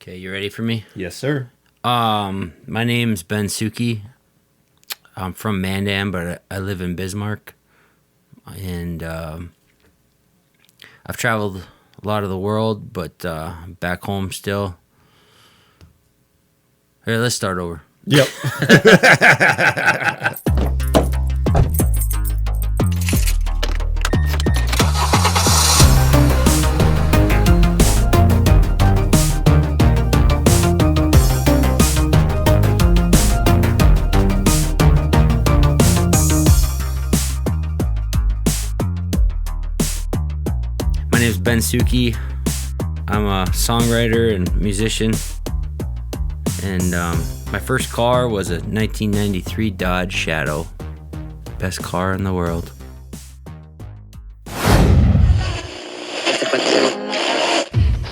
Okay, you ready for me? Yes, sir. My name's Ben Suchy. I'm from Mandan, but I live in Bismarck. And I've traveled a lot of the world, but back home still. Here, let's start over. Yep. My name's Ben Suchy. I'm a songwriter and musician. And my first car was a 1993 Dodge Shadow. Best car in the world.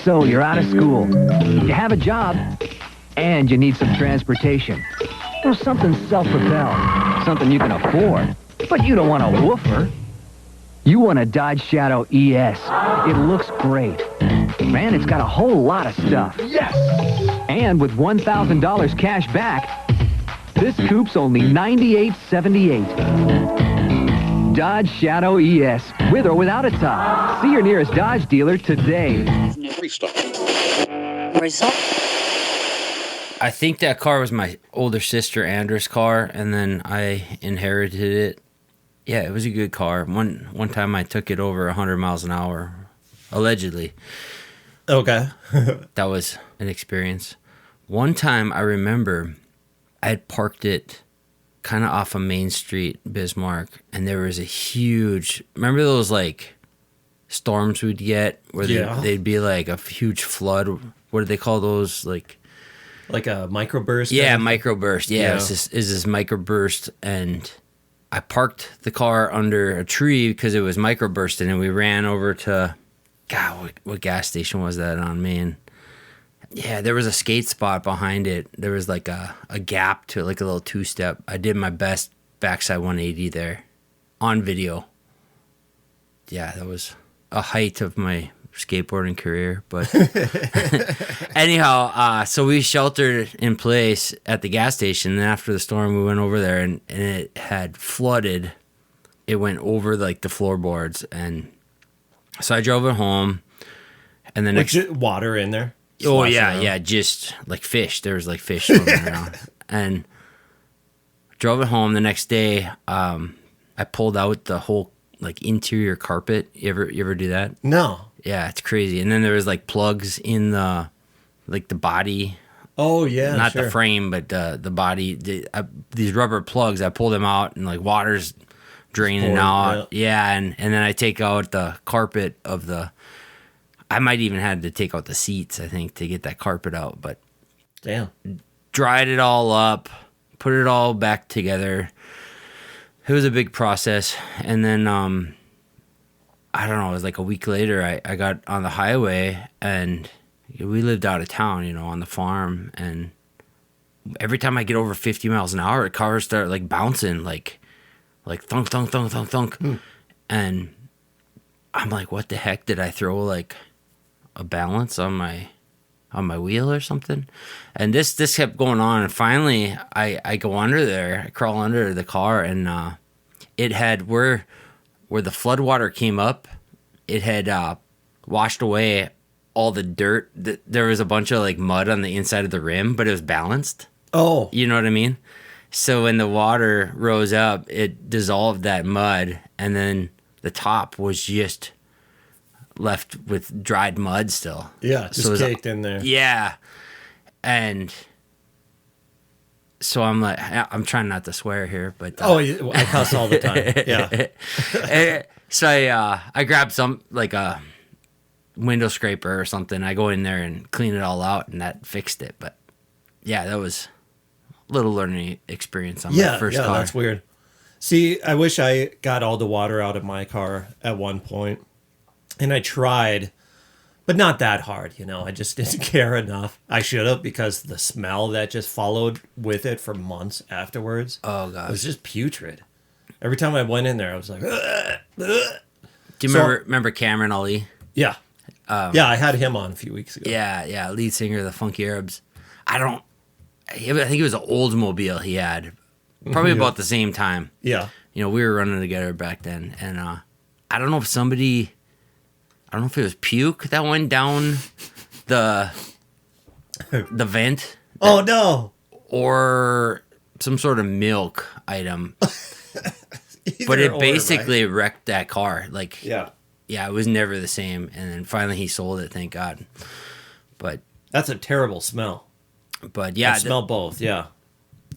So you're out of school, you have a job, and you need some transportation. Well, something self-propelled, something you can afford, but you don't want a woofer. You want a Dodge Shadow ES. It looks great. Man, it's got a whole lot of stuff. Yes! And with $1,000 cash back, this coupe's only $98.78. Dodge Shadow ES, with or without a top. See your nearest Dodge dealer today. I think that car was my older sister Andra's car, and then I inherited it. Yeah, it was a good car. One time I took it over 100 miles an hour, allegedly. Okay. That was an experience. One time I remember I had parked it kind of off of Main Street, Bismarck, and there was a huge, remember those like storms we'd get where they'd be like a huge flood? What do they call those? Like a microburst? Yeah, microburst. Yeah, it was this microburst, and I parked the car under a tree because it was microbursting, and we ran over to, God, what gas station was that on Main? Yeah, there was a skate spot behind it. There was like a gap to it, like a little two-step. I did my best backside 180 there on video. Yeah, that was a height of my skateboarding career. But anyhow, so we sheltered in place at the gas station. And after the storm, we went over there, and it had flooded. It went over like the floorboards, and so I drove it home. And then water in there. Oh yeah, just like fish. There was like fish swimming around, and drove it home. The next day, I pulled out the whole like interior carpet. You ever do that? No. Yeah, it's crazy. And then there was like plugs in the body. Oh yeah, not the frame, but the body. These rubber plugs. I pulled them out, and like water's draining out. Yeah, and then I take out the carpet of the. I might even had to take out the seats, I think, to get that carpet out. But damn, dried it all up, put it all back together. It was a big process. And then, I don't know, it was like a week later, I got on the highway, and we lived out of town, on the farm. And every time I get over 50 miles an hour, the cars start like bouncing, like thunk, thunk, thunk, thunk, thunk. And I'm like, what the heck? Did I throw like a balance on my wheel or something? And this kept going on, and finally I go under there, I crawl under the car, and it had where the floodwater came up, it had washed away all the dirt. There was a bunch of like mud on the inside of the rim, but it was balanced. Oh, you know what I mean? So when the water rose up, it dissolved that mud, and then the top was just left with dried mud still. Yeah, just caked in there. Yeah. And so I'm like, I'm trying not to swear here, but... I cuss all the time. Yeah. So I grabbed some, like a window scraper or something. I go in there and clean it all out, and that fixed it. But yeah, that was a little learning experience on my first car. Yeah, that's weird. See, I wish I got all the water out of my car at one point. And I tried, but not that hard, I just didn't care enough. I should have, because the smell that just followed with it for months afterwards. Oh, God. It was just putrid. Every time I went in there, I was like, ugh, ugh. Do you remember Cameron Ali? Yeah. Yeah, I had him on a few weeks ago. Yeah, lead singer of the Funky Arabs. I think it was an Oldsmobile he had, probably about the same time. Yeah. You know, we were running together back then, and I don't know if it was puke that went down the vent. Oh no! Or some sort of milk item. But it basically wrecked that car. Like, yeah, it was never the same. And then finally he sold it, thank God. But that's a terrible smell. But yeah, I smell both. Yeah.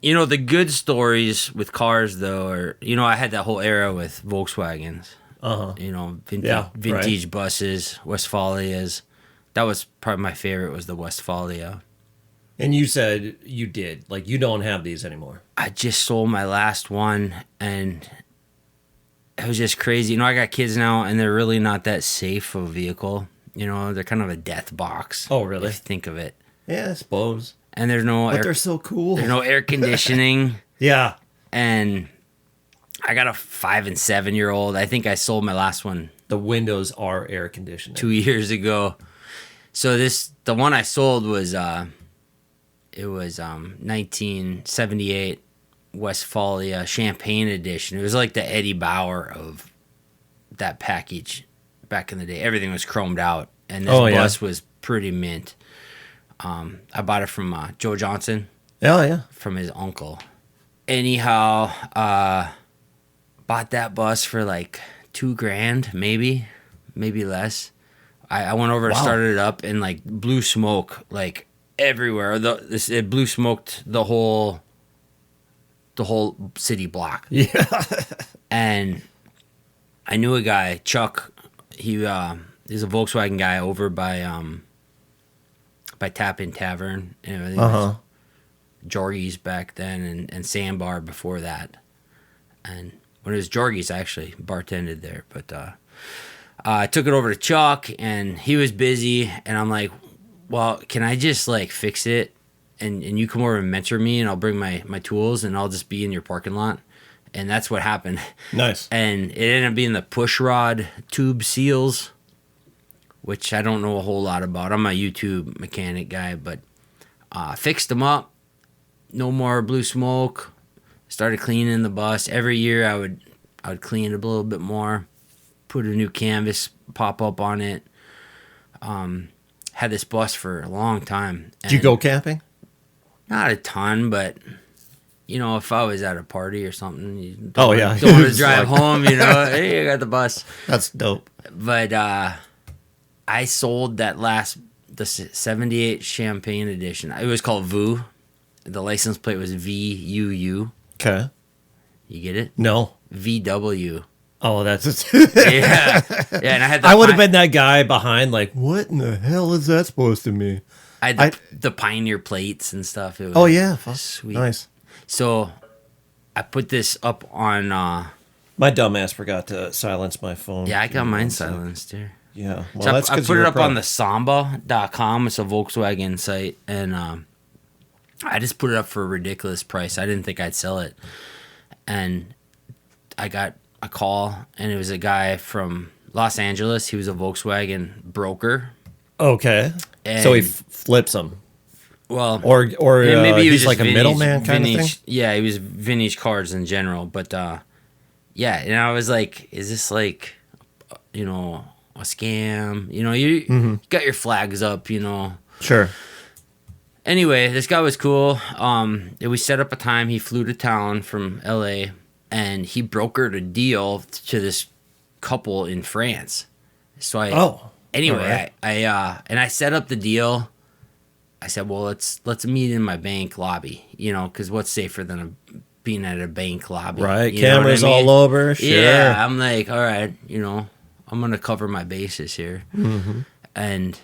You know, the good stories with cars, though, are, you know, I had that whole era with Volkswagens. You know, vintage buses, Westphalias. That was probably my favorite, was the Westphalia. And you said you did. Like, you don't have these anymore. I just sold my last one, and it was just crazy. You know, I got kids now, and they're really not that safe of a vehicle. You know, they're kind of a death box. Oh, really? If you think of it. Yeah, I suppose. And there's no But they're so cool. There's no air conditioning. Yeah. And I got a 5 and 7-year-old. I think I sold my last one. The windows are air conditioned. 2 years ago. So the one I sold was 1978 Westphalia Champagne Edition. It was like the Eddie Bauer of that package back in the day. Everything was chromed out, and this bus was pretty mint. I bought it from Joe Johnson. Oh, yeah. From his uncle. Anyhow, bought that bus for like $2,000, maybe less. I went over and started it up, and like blew smoke like everywhere. It blew smoked the whole city block. Yeah. And I knew a guy, Chuck. He's a Volkswagen guy over by Tap-In Tavern. You know, I think it was Jorgie's back then, and Sandbar before that. And when it was Jorgie's, I actually bartended there. But I took it over to Chuck, and he was busy. And I'm like, well, can I just like fix it, and you come over and mentor me, and I'll bring my tools, and I'll just be in your parking lot. And that's what happened. Nice. And it ended up being the push rod tube seals, which I don't know a whole lot about. I'm a YouTube mechanic guy, but fixed them up. No more blue smoke. Started cleaning the bus. Every year I would clean it a little bit more. Put a new canvas pop up on it. Had this bus for a long time. Did you go camping? Not a ton, but you know, if I was at a party or something, you don't want to drive home, you know, hey, I got the bus. That's dope. But I sold the 78 Champagne Edition. It was called VU. The license plate was VUU. Okay. You get it? No. VW. Oh, that's yeah. And I had. I would have been that guy behind, like, what in the hell is that supposed to mean? I had the Pioneer plates and stuff. It was sweet. Nice. So I put this up on. My dumbass forgot to silence my phone. Yeah, I got mine silenced here. Yeah. Well, so I put it up on the Samba.com. It's a Volkswagen site, and I just put it up for a ridiculous price. I didn't think I'd sell it, and I got a call, and it was a guy from Los Angeles. He was a Volkswagen broker. Okay. And so he flips them. Well, or maybe he was he's like a middleman kind of thing. Yeah, he was vintage cars in general, but yeah, and I was like, is this like, you know, a scam? You know, you got your flags up, you know. Sure. Anyway, this guy was cool. We set up a time. He flew to town from LA, and he brokered a deal to this couple in France. So anyway, I set up the deal. I said, well, let's meet in my bank lobby, you know, because what's safer than being at a bank lobby? Right, cameras all over. Sure. Yeah, I'm like, all right, you know, I'm gonna cover my bases here, and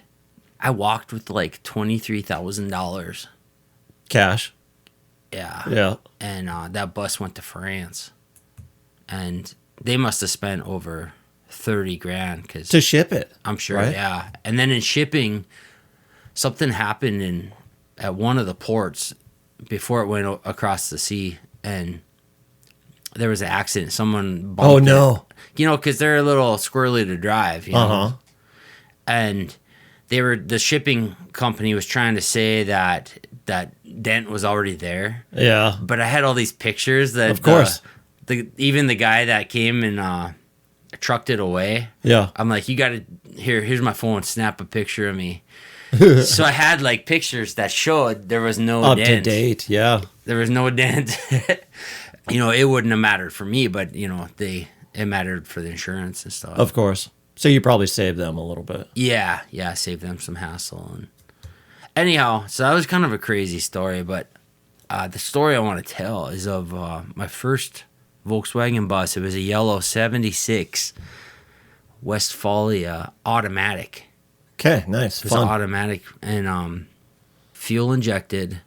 I walked with like $23,000 cash. Yeah, yeah, and that bus went to France, and they must have spent over $30,000 to ship it. I'm sure, right? Yeah, and then in shipping. Something happened at one of the ports before it went across the sea, and there was an accident. Someone bumped it. You know, because they're a little squirrely to drive, you know? And the shipping company was trying to say that dent was already there. Yeah. But I had all these pictures that, Of course. Even the guy that came and trucked it away. Yeah. I'm like, you got to here's my phone. Snap a picture of me. So I had like pictures that showed there was no Up dent. to date. Yeah. There was no dent. It wouldn't have mattered for me, but it mattered for the insurance and stuff. Of course. So you probably saved them a little bit. Yeah, saved them some hassle. And anyhow, so that was kind of a crazy story, but the story I want to tell is of my first Volkswagen bus. It was a yellow 76 Westphalia automatic. Okay, nice. It was Fun. automatic and fuel injected.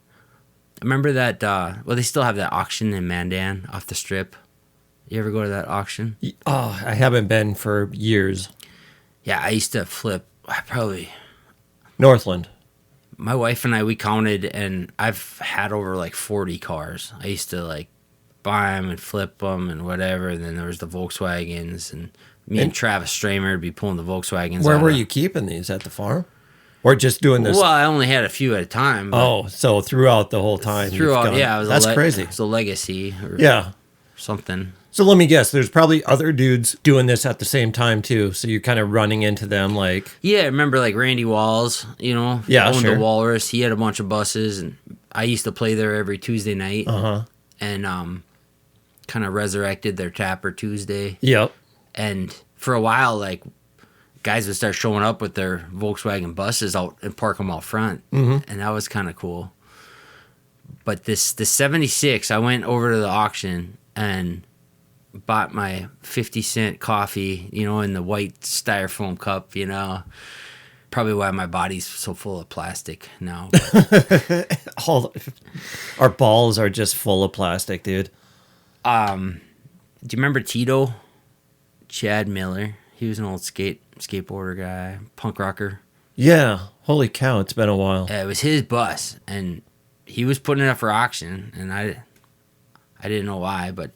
I remember that, they still have that auction in Mandan off the strip. You ever go to that auction? Oh, I haven't been for years. Yeah, I used to flip. Northland. My wife and I, we counted, and I've had over like 40 cars. I used to like buy them and flip them and whatever. And then there was the Volkswagens, and me and Travis Stramer would be pulling the Volkswagens. Where were you keeping these? At the farm? Or just doing this? Well, I only had a few at a time. Oh, so throughout the whole time. Throughout, yeah. That's crazy. It was a legacy or something. So let me guess, there's probably other dudes doing this at the same time too. So you're kind of running into them like... Yeah, I remember like Randy Walls, Yeah, owned sure. the Walrus. He had a bunch of buses, and I used to play there every Tuesday night. Uh-huh. And kind of resurrected their Tapper Tuesday. Yep. And for a while, like, guys would start showing up with their Volkswagen buses out and park them out front. Mm-hmm. And that was kind of cool. But the 76, I went over to the auction and bought my 50-cent coffee, in the white styrofoam cup, Probably why my body's so full of plastic now. Our balls are just full of plastic, dude. Do you remember Tito? Chad Miller. He was an old skateboarder guy, punk rocker. Yeah. Holy cow, it's been a while. It was his bus, and he was putting it up for auction, and I didn't know why, but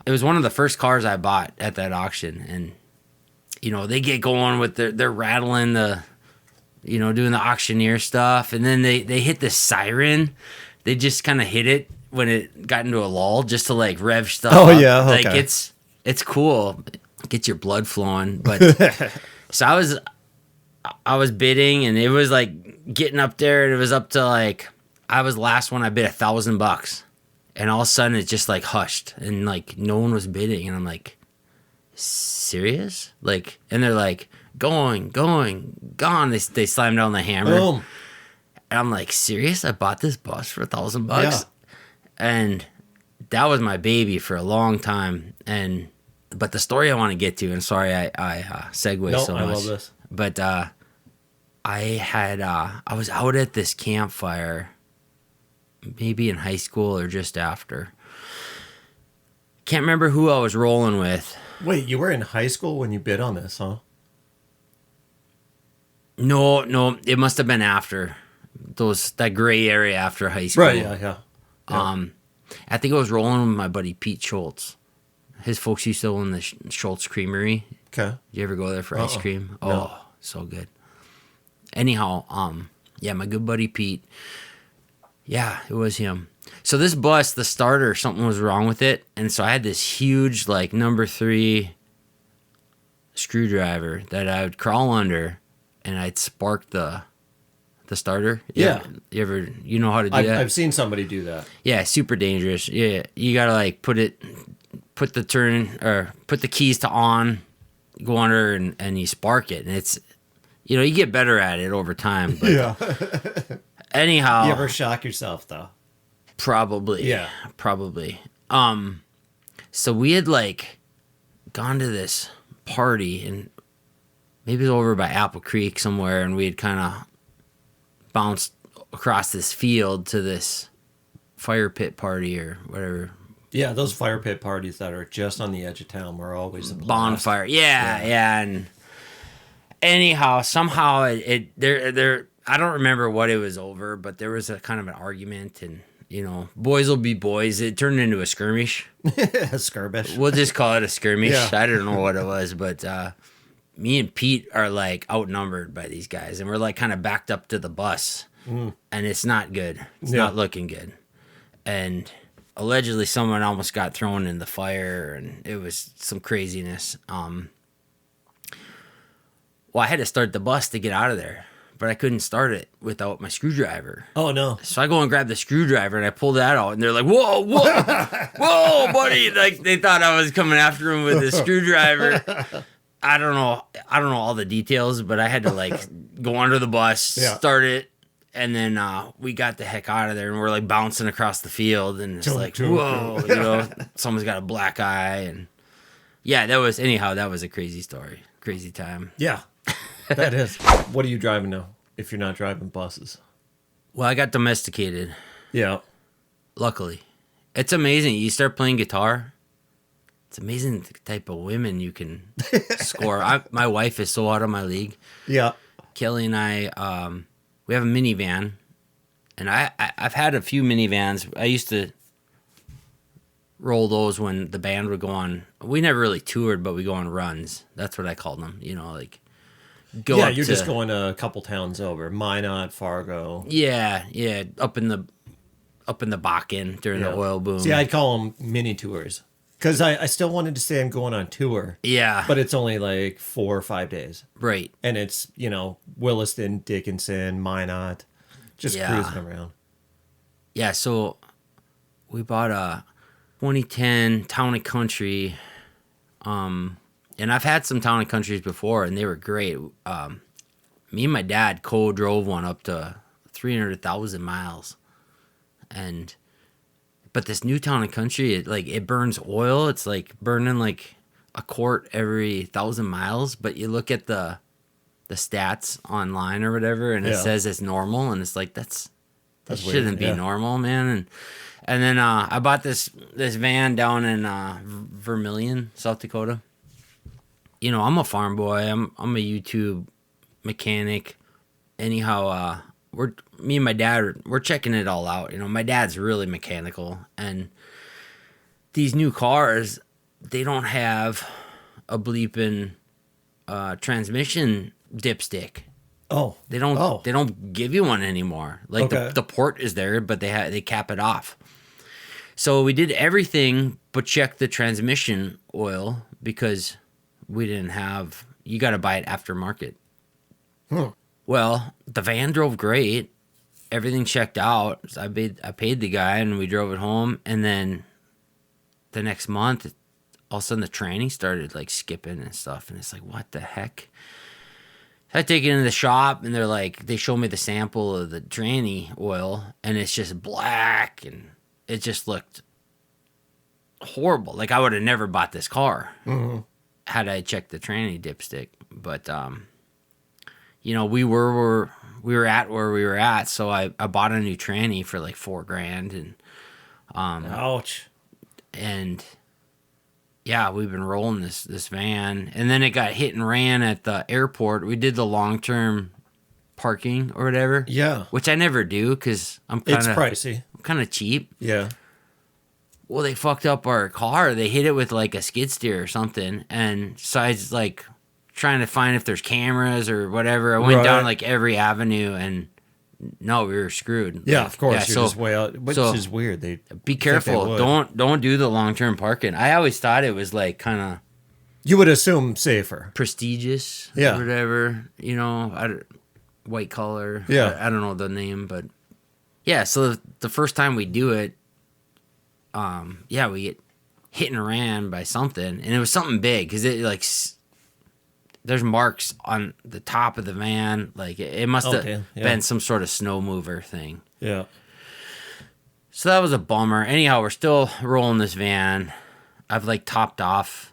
it was one of the first cars I bought at that auction. And they get going with they're rattling the doing the auctioneer stuff, and then they hit the siren. They just kind of hit it when it got into a lull just to like rev stuff up. Yeah, okay. Like it's cool. Get your blood flowing. But so I was bidding, and it was like getting up there, and it was up to like I was last one. I bid $1,000, and all of a sudden it just like hushed, and like no one was bidding, and I'm like, serious? Like, and they're like going, gone. They slammed down the hammer. Boom. And I'm like, serious? I bought this bus for $1,000, Yeah. And that was my baby for a long time. But the story I want to get to, and sorry I segue so much. I love this. But I was out at this campfire, maybe in high school or just after. Can't remember who I was rolling with. Wait, you were in high school when you bid on this, huh? No, it must have been after that gray area after high school. Right, yeah. I think I was rolling with my buddy Pete Schultz. His folks used to own the Schultz Creamery. Okay. Did you ever go there for ice cream? Oh, No. so good. Anyhow, my good buddy Pete. Yeah, it was him. So this bus, the starter, something was wrong with it, and so I had this huge like number 3 screwdriver that I would crawl under, and I'd spark the starter. Yeah. You know how to do that? I've seen somebody do that. Yeah, super dangerous. Yeah, you gotta like put the keys to on, go under, and you spark it, and it's, you get better at it over time. But Yeah. anyhow, You ever shock yourself though? probably. Yeah. Probably. So we had like gone to this party, and maybe it was over by Apple Creek somewhere, and we had kind of bounced across this field to this fire pit party or whatever. Yeah, those fire pit parties that are just on the edge of town were always a blast. Bonfire. Yeah. And anyhow, somehow there I don't remember what it was over, but there was a kind of an argument, and boys will be boys. It turned into a skirmish. A skirmish. We'll just call it a skirmish. Yeah. I don't know what it was, but me and Pete are like outnumbered by these guys, and we're like kind of backed up to the bus, and it's not good. It's not looking good. And allegedly someone almost got thrown in the fire, and it was some craziness. Well, I had to start the bus to get out of there, but I couldn't start it without my screwdriver. Oh, no. So I go and grab the screwdriver, and I pull that out, and they're like, whoa, whoa, whoa, buddy. Like, they thought I was coming after him with a screwdriver. I don't know all the details, but I had to, like, go under the bus, start it, and then we got the heck out of there, and we're, like, bouncing across the field, and it's like, whoa, you know, someone's got a black eye, and yeah, that was a crazy story, crazy time. Yeah, that is. What are you driving now if you're not driving buses? Well, I got domesticated. Yeah. Luckily. It's amazing. You start playing guitar, it's amazing the type of women you can score. My wife is so out of my league. Yeah. Kelly and I, we have a minivan, and I've had a few minivans. I used to roll those when the band would go on. We never really toured, but we go on runs. That's what I called them. You know, like go up you're to, just going a couple towns over. Minot, Fargo. Yeah, up in the Bakken during the oil boom. See, I'd call them mini tours. Because I still wanted to say I'm going on tour. Yeah. But it's only like 4 or 5 days. Right. And it's, you know, Williston, Dickinson, Minot. Just cruising around. Yeah, so we bought a 2010 Town and Country. And I've had some Town and Countries before, and they were great. Me and my dad co-drove one up to 300,000 miles. But this new Town and Country, it burns oil. It's like burning like a quart every 1,000 miles. But you look at the stats online or whatever, and it says it's normal, and it's like that shouldn't be normal, man. And then I bought this van down in Vermilion, South Dakota. You know, I'm a farm boy. I'm a YouTube mechanic. Anyhow, me and my dad, we're checking it all out. You know, my dad's really mechanical, and these new cars, they don't have a bleeping transmission dipstick. Oh, they don't give you one anymore. Like the port is there, but they cap it off. So we did everything but check the transmission oil because we didn't have. You got to buy it aftermarket. Well, the van drove great. Everything checked out. So I paid the guy, and we drove it home. And then the next month, all of a sudden the tranny started like skipping and stuff. And it's like, what the heck? I take it into the shop, and they show me the sample of the tranny oil, and it's just black, and it just looked horrible. Like I would have never bought this car had I checked the tranny dipstick. But you know, we were at where we were at, so I bought a new tranny for like $4,000, and ouch. And yeah, we've been rolling this van, and then it got hit and ran at the airport. We did the long-term parking or whatever. Yeah, which I never do because it's pricey. I'm kind of cheap. Yeah. Well, they fucked up our car. They hit it with like a skid steer or something, and so I was like trying to find if there's cameras or whatever. I went down like every avenue, and no, we were screwed. Yeah, of course. You're just way out, which is weird. They be careful. Don't do the long term parking. I always thought it was like kind of. You would assume safer, prestigious, or whatever. You know, white collar. Yeah, I don't know the name, but yeah. So the first time we do it, we get hit and ran by something, and it was something big because it like. There's marks on the top of the van. Like it must have been some sort of snow mover thing. Yeah. So that was a bummer. Anyhow, we're still rolling this van. I've like topped off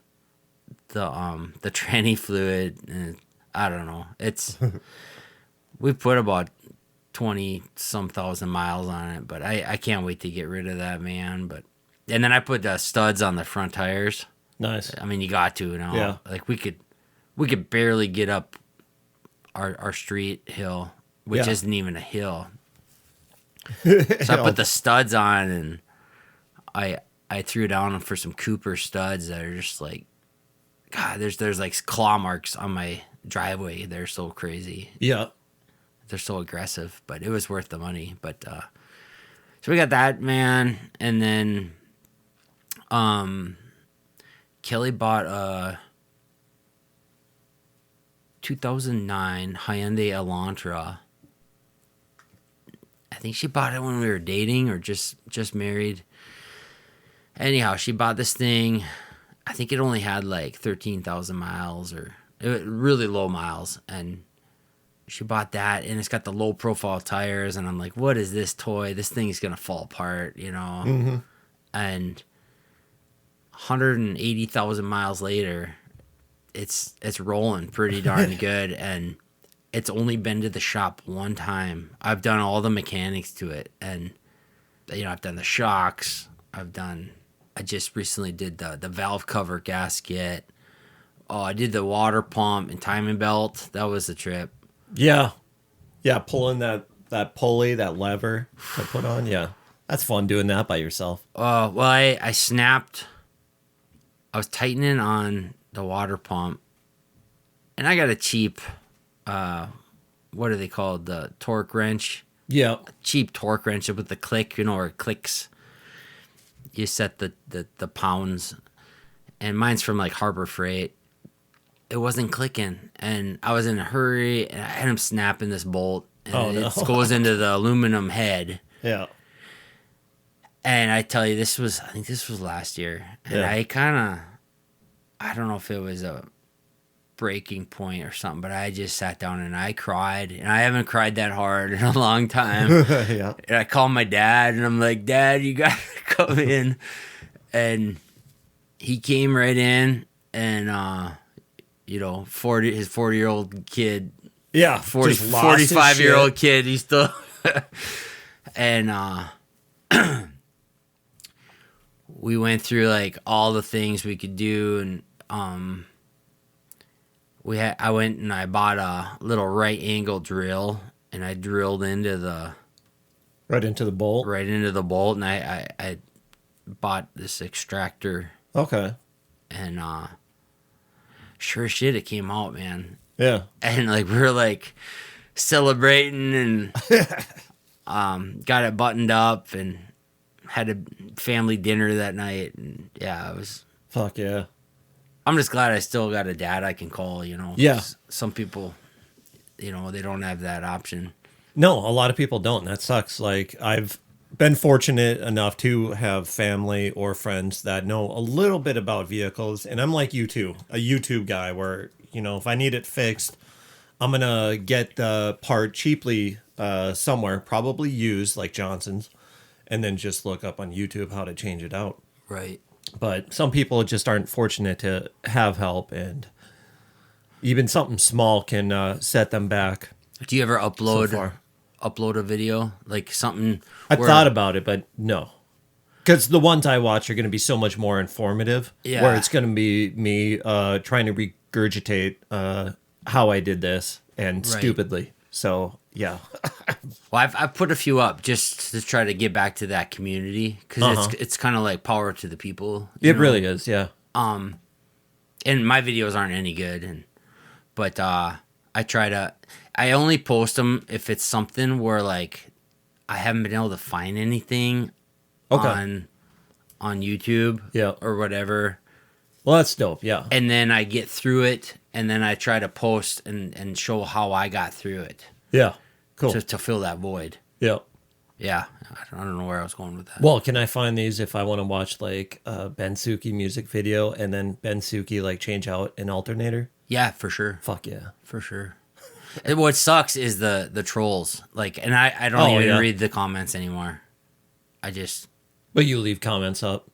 the tranny fluid, and I don't know. It's we put about 20-some thousand miles on it, but I can't wait to get rid of that van. And then I put studs on the front tires. Nice. I mean, you got to now. Yeah. Like we could barely get up our street hill, which isn't even a hill. So I put the studs on, and I threw down for some Cooper studs that are just like God, there's like claw marks on my driveway. They're so crazy. Yeah. They're so aggressive, but it was worth the money. But so we got that, man, and then Kelly bought a 2009 Hyundai Elantra. I think she bought it when we were dating or just married. Anyhow, she bought this thing. I think it only had like 13,000 miles or it was really low miles, and she bought that, and it's got the low profile tires, and I'm like, what is this toy? This thing is gonna fall apart, you know. Mm-hmm. And 180,000 miles later, it's rolling pretty darn good, and it's only been to the shop one time. I've done all the mechanics to it, and you know, I've done the shocks. I just recently did the valve cover gasket. Oh, I did the water pump and timing belt. That was the trip. Yeah. Yeah, pulling that pulley, that lever to put on. Yeah. That's fun doing that by yourself. Well, I snapped. I was tightening on the water pump, and I got a cheap, what are they called? The torque wrench. Yeah. Cheap torque wrench with the click, you know, where it clicks. You set the pounds, and mine's from like Harbor Freight. It wasn't clicking, and I was in a hurry, and I had him snapping this bolt, and it goes into the aluminum head. Yeah. And I tell you, I think this was last year, and I don't know if it was a breaking point or something, but I just sat down and I cried, and I haven't cried that hard in a long time. Yeah. And I called my dad, and I'm like, Dad, you gotta come in. And he came right in, and you know, his 40-year-old kid, Yeah. 45-year-old kid, he's still and we went through like all the things we could do, and I went and I bought a little right angle drill, and I drilled into Right into the bolt. and I bought this extractor, Okay. and sure as shit, it came out, man. Yeah. And like we were like celebrating, and got it buttoned up, and had a family dinner that night, and yeah, it was. Fuck yeah. I'm just glad I still got a dad I can call, you know. Yeah. Some people, you know, they don't have that option. No, a lot of people don't. That sucks. Like, I've been fortunate enough to have family or friends that know a little bit about vehicles, and I'm like you too, a YouTube guy where, you know, if I need it fixed, I'm gonna get the part cheaply somewhere, probably used like Johnson's, and then just look up on YouTube how to change it out. Right. But some people just aren't fortunate to have help, and even something small can set them back. Do you ever So upload far. a video, like something? I've thought about it, but no. Because the ones I watch are going to be so much more informative. Yeah. Where it's going to be me trying to regurgitate how I did this, and Right. stupidly. So, yeah. Well, I've put a few up just to try to get back to that community, because it's kind of like power to the people. you It know? really is, yeah. And my videos aren't any good, but I only post them if it's something where like I haven't been able to find anything on YouTube, Yeah. or whatever. Well, that's dope, yeah. And then I get through it, and then I try to post and show how I got through it Yeah, cool. to fill that void. Yeah. Yeah, I don't know where I was going with that. Well, can I find these if I want to watch like a Ben Suchy music video and then Ben Suchy like change out an alternator? Yeah, for sure. Fuck yeah. For sure. And what sucks is the trolls. Like, and I don't even yeah. read the comments anymore. I But you leave comments up.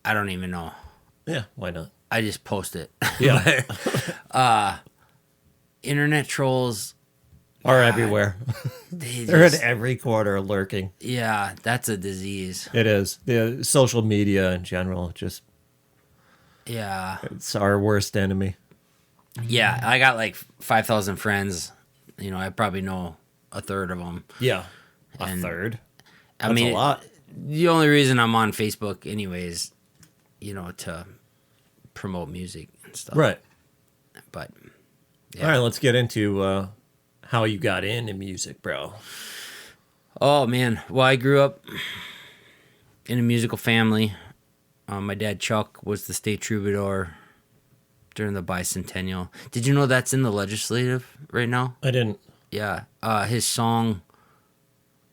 don't even know. Yeah, why not? I just post it. Yeah. Internet trolls, Are everywhere. They're in every corner lurking. yeah, that's a disease. It is. The social media in general, just Yeah. it's our worst enemy. Yeah, I got like 5,000 friends. You know, I probably know a third of them. Yeah. A And- third? I That's mean, a lot. the only reason I'm on Facebook anyways, you know, to promote music and stuff. Right. But All right, let's get into how you got into music, bro. oh man, well, I grew up in a musical family. My dad Chuck was the state troubadour during the bicentennial. Did you know that's in the legislative right now? I didn't. Yeah. His song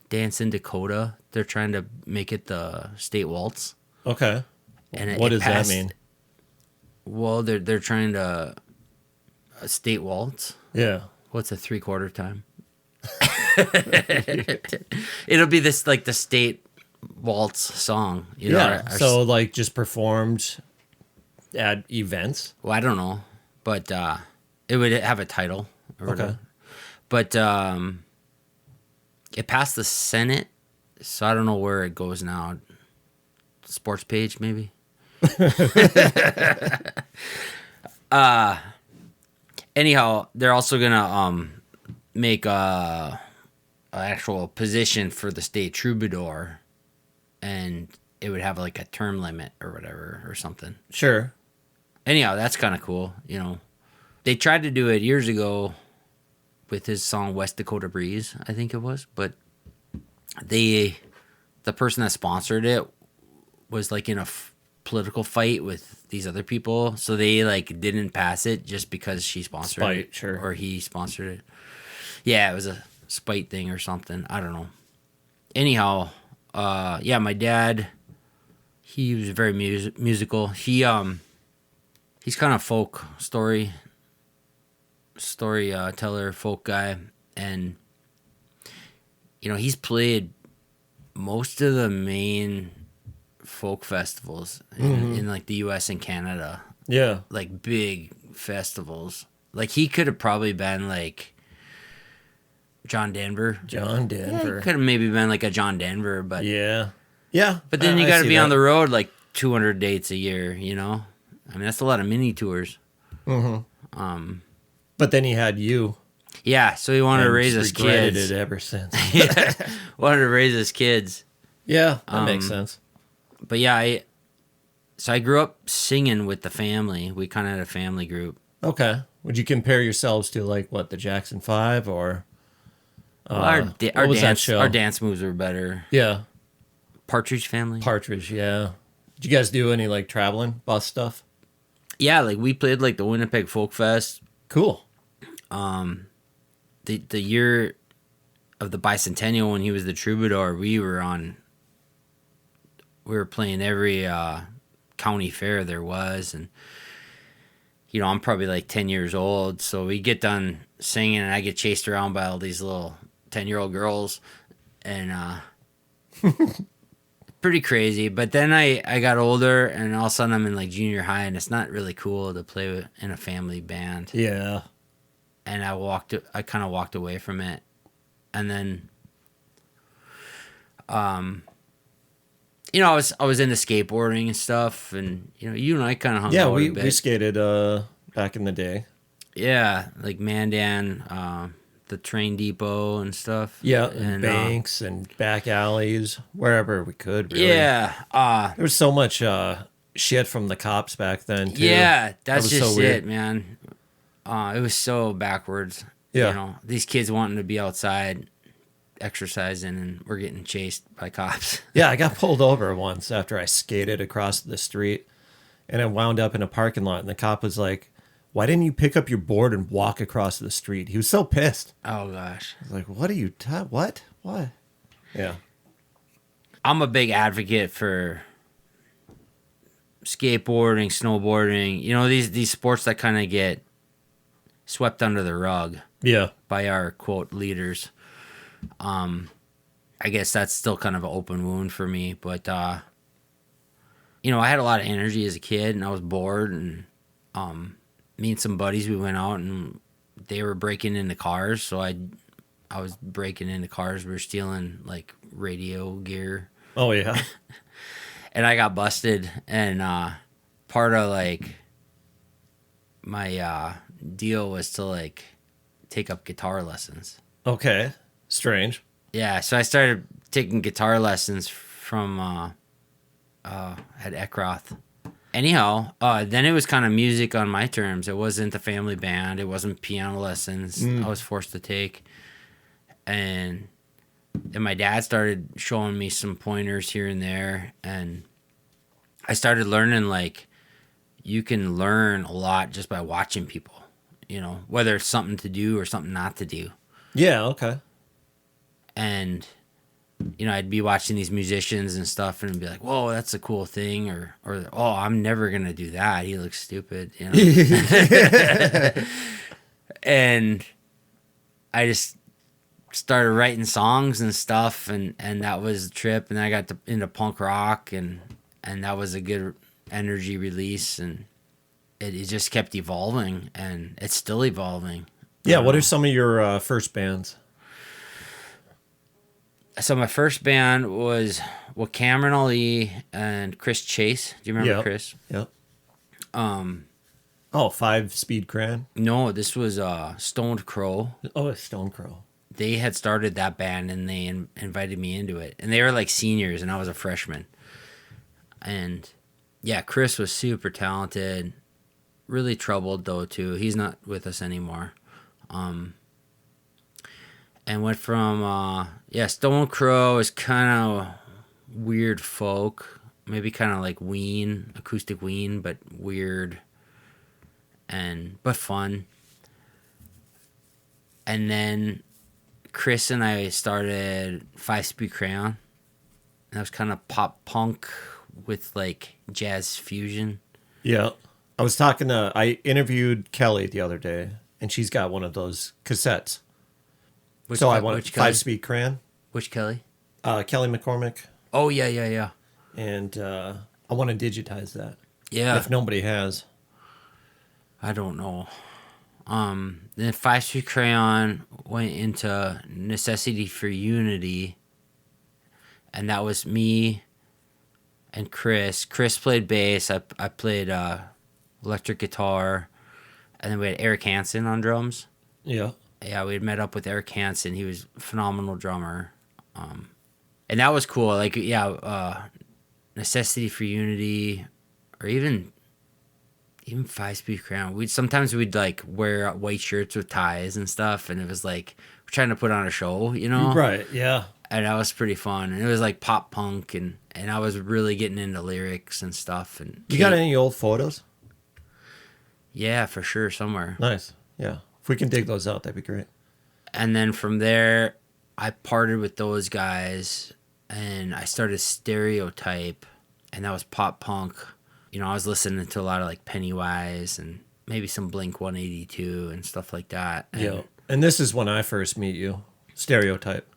Dance in Dakota, they're trying to make it the state waltz. Okay. And What it does passed. that mean? Well, they're trying to a state waltz. Yeah. What's a 3/4 time? It'll be this like the state waltz song. You know, Yeah. So like just performed at events. well, I don't know, but it would have a title or whatever. Okay. But it passed the Senate, so I don't know where it goes now. Sports page, maybe. Anyhow, they're also gonna make a actual position for the state troubadour, and it would have like a term limit or whatever or something. Sure. Anyhow, that's kind of cool. You know, they tried to do it years ago with his song West Dakota Breeze, I think it was, but the person that sponsored it was like in a political fight with these other people, so they like didn't pass it just because she sponsored it, sure. or he sponsored it. Yeah, it was a spite thing or something. I don't know. Anyhow, yeah, my dad, he was very musical. He's kind of folk storyteller, folk guy, and you know, he's played most of the main folk festivals in like the US and Canada. Yeah. Like big festivals. Like he could have probably been like John Denver. John Yeah, Denver. he could have maybe been like a John Denver, but Yeah. Yeah. but then you I got to see be on that. the road like 200 dates a year, you know? I mean, that's a lot of mini tours. But then he had you. Yeah, so he wanted to and raise just his regretted kids. it ever since. Yeah, wanted to raise his kids. Yeah, that makes sense. But yeah, I grew up singing with the family. We kind of had a family group. Okay. Would you compare yourselves to like what, the Jackson 5 or Well, what was that show? our dance moves were better. Yeah, Partridge Family. Partridge, yeah. Did you guys do any like traveling bus stuff? Yeah, like we played like the Winnipeg Folk Fest. Cool. The year of the bicentennial when he was the troubadour, we were playing every county fair there was, and you know, I'm probably like 10 years old, so we get done singing and I get chased around by all these little 10-year-old girls, and pretty crazy. But then I got older, and all of a sudden I'm in like junior high, and it's not really cool to play in a family band. Yeah. And I kind of walked away from it. And then, you know, I was into skateboarding and stuff, and you know, you and I kind of hung out a bit. we skated back in the day. Yeah, like Mandan, the train depot and stuff. Yeah, and banks and back alleys, wherever we could, really. Yeah. There was so much shit from the cops back then, too. Yeah, that's was just so weird. it, man. It was so backwards. Yeah. You know, these kids wanting to be outside exercising, and we're getting chased by cops. Yeah, I got pulled over once after I skated across the street, and I wound up in a parking lot, and the cop was like, "Why didn't you pick up your board and walk across the street?" He was so pissed. Oh, gosh. I was like, "What are you, what? What?" Yeah. I'm a big advocate for skateboarding, snowboarding, you know, these sports that kind of get swept under the rug Yeah. by our quote leaders. I guess that's still kind of an open wound for me, but you know, I had a lot of energy as a kid, and I was bored, and me and some buddies, we went out and they were breaking into cars, so I was breaking into cars. We were stealing like radio gear. Oh, yeah. And I got busted, and part of like my deal was to like take up guitar lessons. Okay. Strange. Yeah, so I started taking guitar lessons from at Eckroth, anyhow, then it was kind of music on my terms. It wasn't the family band. It wasn't piano lessons I was forced to take. And my dad started showing me some pointers here and there. And I started learning, like, you can learn a lot just by watching people, you know, whether it's something to do or something not to do. Yeah, okay. And, you know, I'd be watching these musicians and stuff and be like, whoa, that's a cool thing. Or oh, I'm never going to do that. He looks stupid, you know. And I just started writing songs and stuff. And that was a trip. And then I got into punk rock and that was a good energy release. And it just kept evolving. And it's still evolving. Yeah, what are some of your first bands? So my first band was Cameron Ali and Chris Chase. Do you remember Chris? Yep. 5-Speed Cran? No, this was Stoned Crow. Oh, it's Stone Crow. They had started that band and they invited me into it. And they were like seniors and I was a freshman. And yeah, Chris was super talented. Really troubled though too. He's not with us anymore. And went from Stone Crow is kind of weird folk, maybe kind of like Ween, acoustic Ween, but weird but fun. And then Chris and I started 5-Speed Crayon. That was kind of pop punk with like jazz fusion. Yeah. I interviewed Kelly the other day, and she's got one of those cassettes. I wanted 5-Speed Cran. Which Kelly? Kelly McCormick. Oh, yeah. And I want to digitize that. Yeah. If nobody has. I don't know. Then 5-Speed Crayon went into Necessity for Unity. And that was me and Chris. Chris played bass. I played electric guitar. And then we had Eric Hansen on drums. Yeah. Yeah, we had met up with Eric Hansen. He was a phenomenal drummer. And that was cool. Like, Necessity for Unity, or even 5-Speed Crayon. We'd like wear white shirts with ties and stuff, and it was like we're trying to put on a show, you know? Right, yeah. And that was pretty fun. And it was like pop punk, and I was really getting into lyrics and stuff. And you got any old photos? Yeah, for sure, somewhere. Nice, yeah. If we can dig those out, that'd be great. And then from there, I parted with those guys, and I started Stereotype, and that was pop punk. You know, I was listening to a lot of like Pennywise and maybe some Blink 182 and stuff like that. And this is when I first meet you, Stereotype.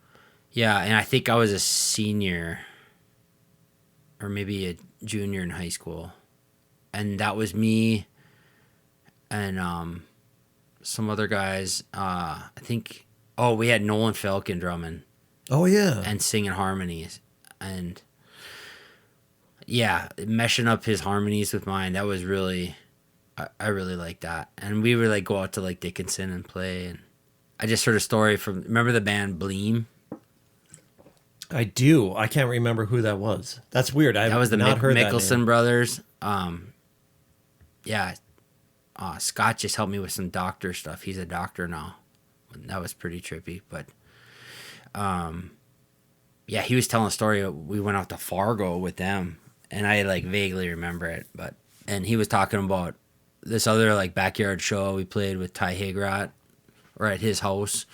Yeah, and I think I was a senior or maybe a junior in high school. And that was me and some other guys. I think, we had Nolan Falcon drumming. Oh, yeah. And singing harmonies. And yeah, meshing up his harmonies with mine, that was really, I really liked that. And we would like go out to like Dickinson and play. And I just heard a story from, remember the band Bleem? I do. I can't remember who that was. That's weird. That was the Mickelson brothers. Scott just helped me with some doctor stuff. He's a doctor now. That was pretty trippy, but he was telling a story. We went out to Fargo with them, and I like vaguely remember it, and he was talking about this other like backyard show we played with Ty Hagrot, or at his house.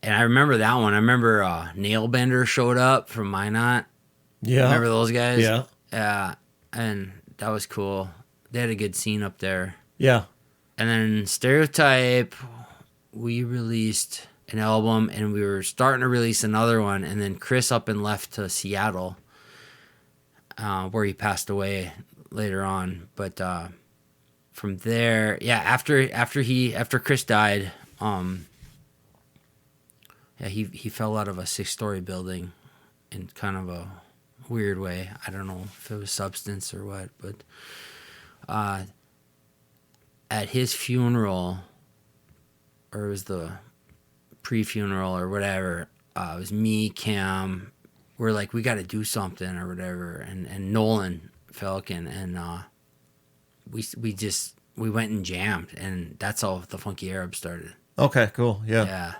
And I remember that one. I remember Nailbender showed up from Minot. Yeah. Remember those guys? Yeah. Yeah. And that was cool. They had a good scene up there. Yeah. And then Stereotype, we released an album, and we were starting to release another one. And then Chris up and left to Seattle, where he passed away later on. But from there, after Chris died, he fell out of a 6-story building in kind of a weird way. I don't know if it was substance or what, but at his funeral, or it was the pre-funeral or whatever, it was me, Cam, we're like, we got to do something or whatever, and Nolan Falcon, and we went and jammed, and that's how the Funky Arab started. Okay, cool. Yeah. Yeah.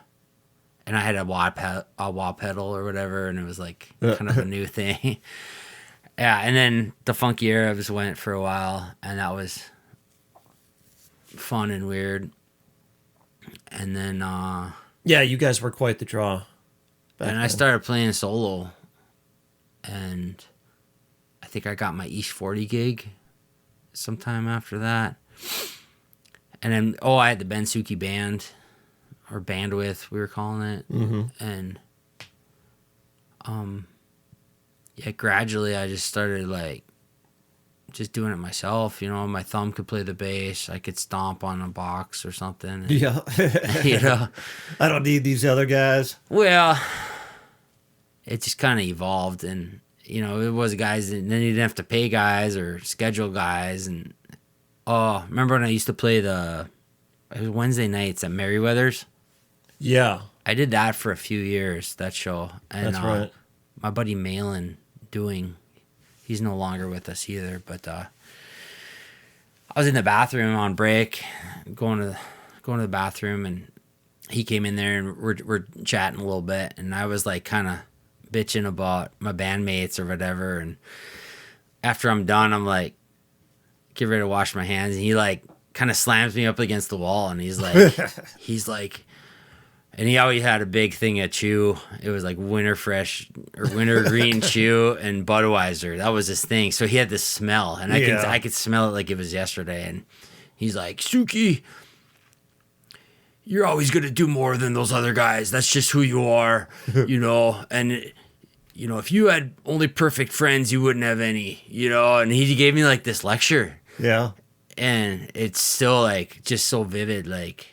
And I had a wah pedal or whatever, and it was like kind of a new thing. Yeah, and then the Funky Arabs went for a while, and that was fun and weird. And then Yeah, you guys were quite the draw. and I started playing solo, and I think I got my East 40 gig sometime after that. And then I had the Ben Suchy band, or bandwidth we were calling it. And yeah, gradually I just started like just doing it myself. You know, my thumb could play the bass, I could stomp on a box or something, and, Yeah. you know. I don't need these other guys. Well, it just kind of evolved, and you know, it was guys, and then you didn't have to pay guys or schedule guys. And remember when I used to play it was Wednesday nights at Merriweather's? Yeah. I did that for a few years, that show. And That's right. my buddy Malin he's no longer with us either, but I was in the bathroom on break, going to the bathroom, and he came in there, and we're chatting a little bit, and I was like kind of bitching about my bandmates or whatever, and after I'm done, I'm like, get ready to wash my hands, and he like kind of slams me up against the wall, and he's like, and he always had a big thing of chew. It was like winter fresh or winter green chew and Budweiser. That was his thing. So he had this smell, and I could smell it like it was yesterday. And he's like, Suki, you're always gonna do more than those other guys. That's just who you are, you know. And you know, if you had only perfect friends, you wouldn't have any, you know. And he gave me like this lecture. Yeah. And it's still like just so vivid, like,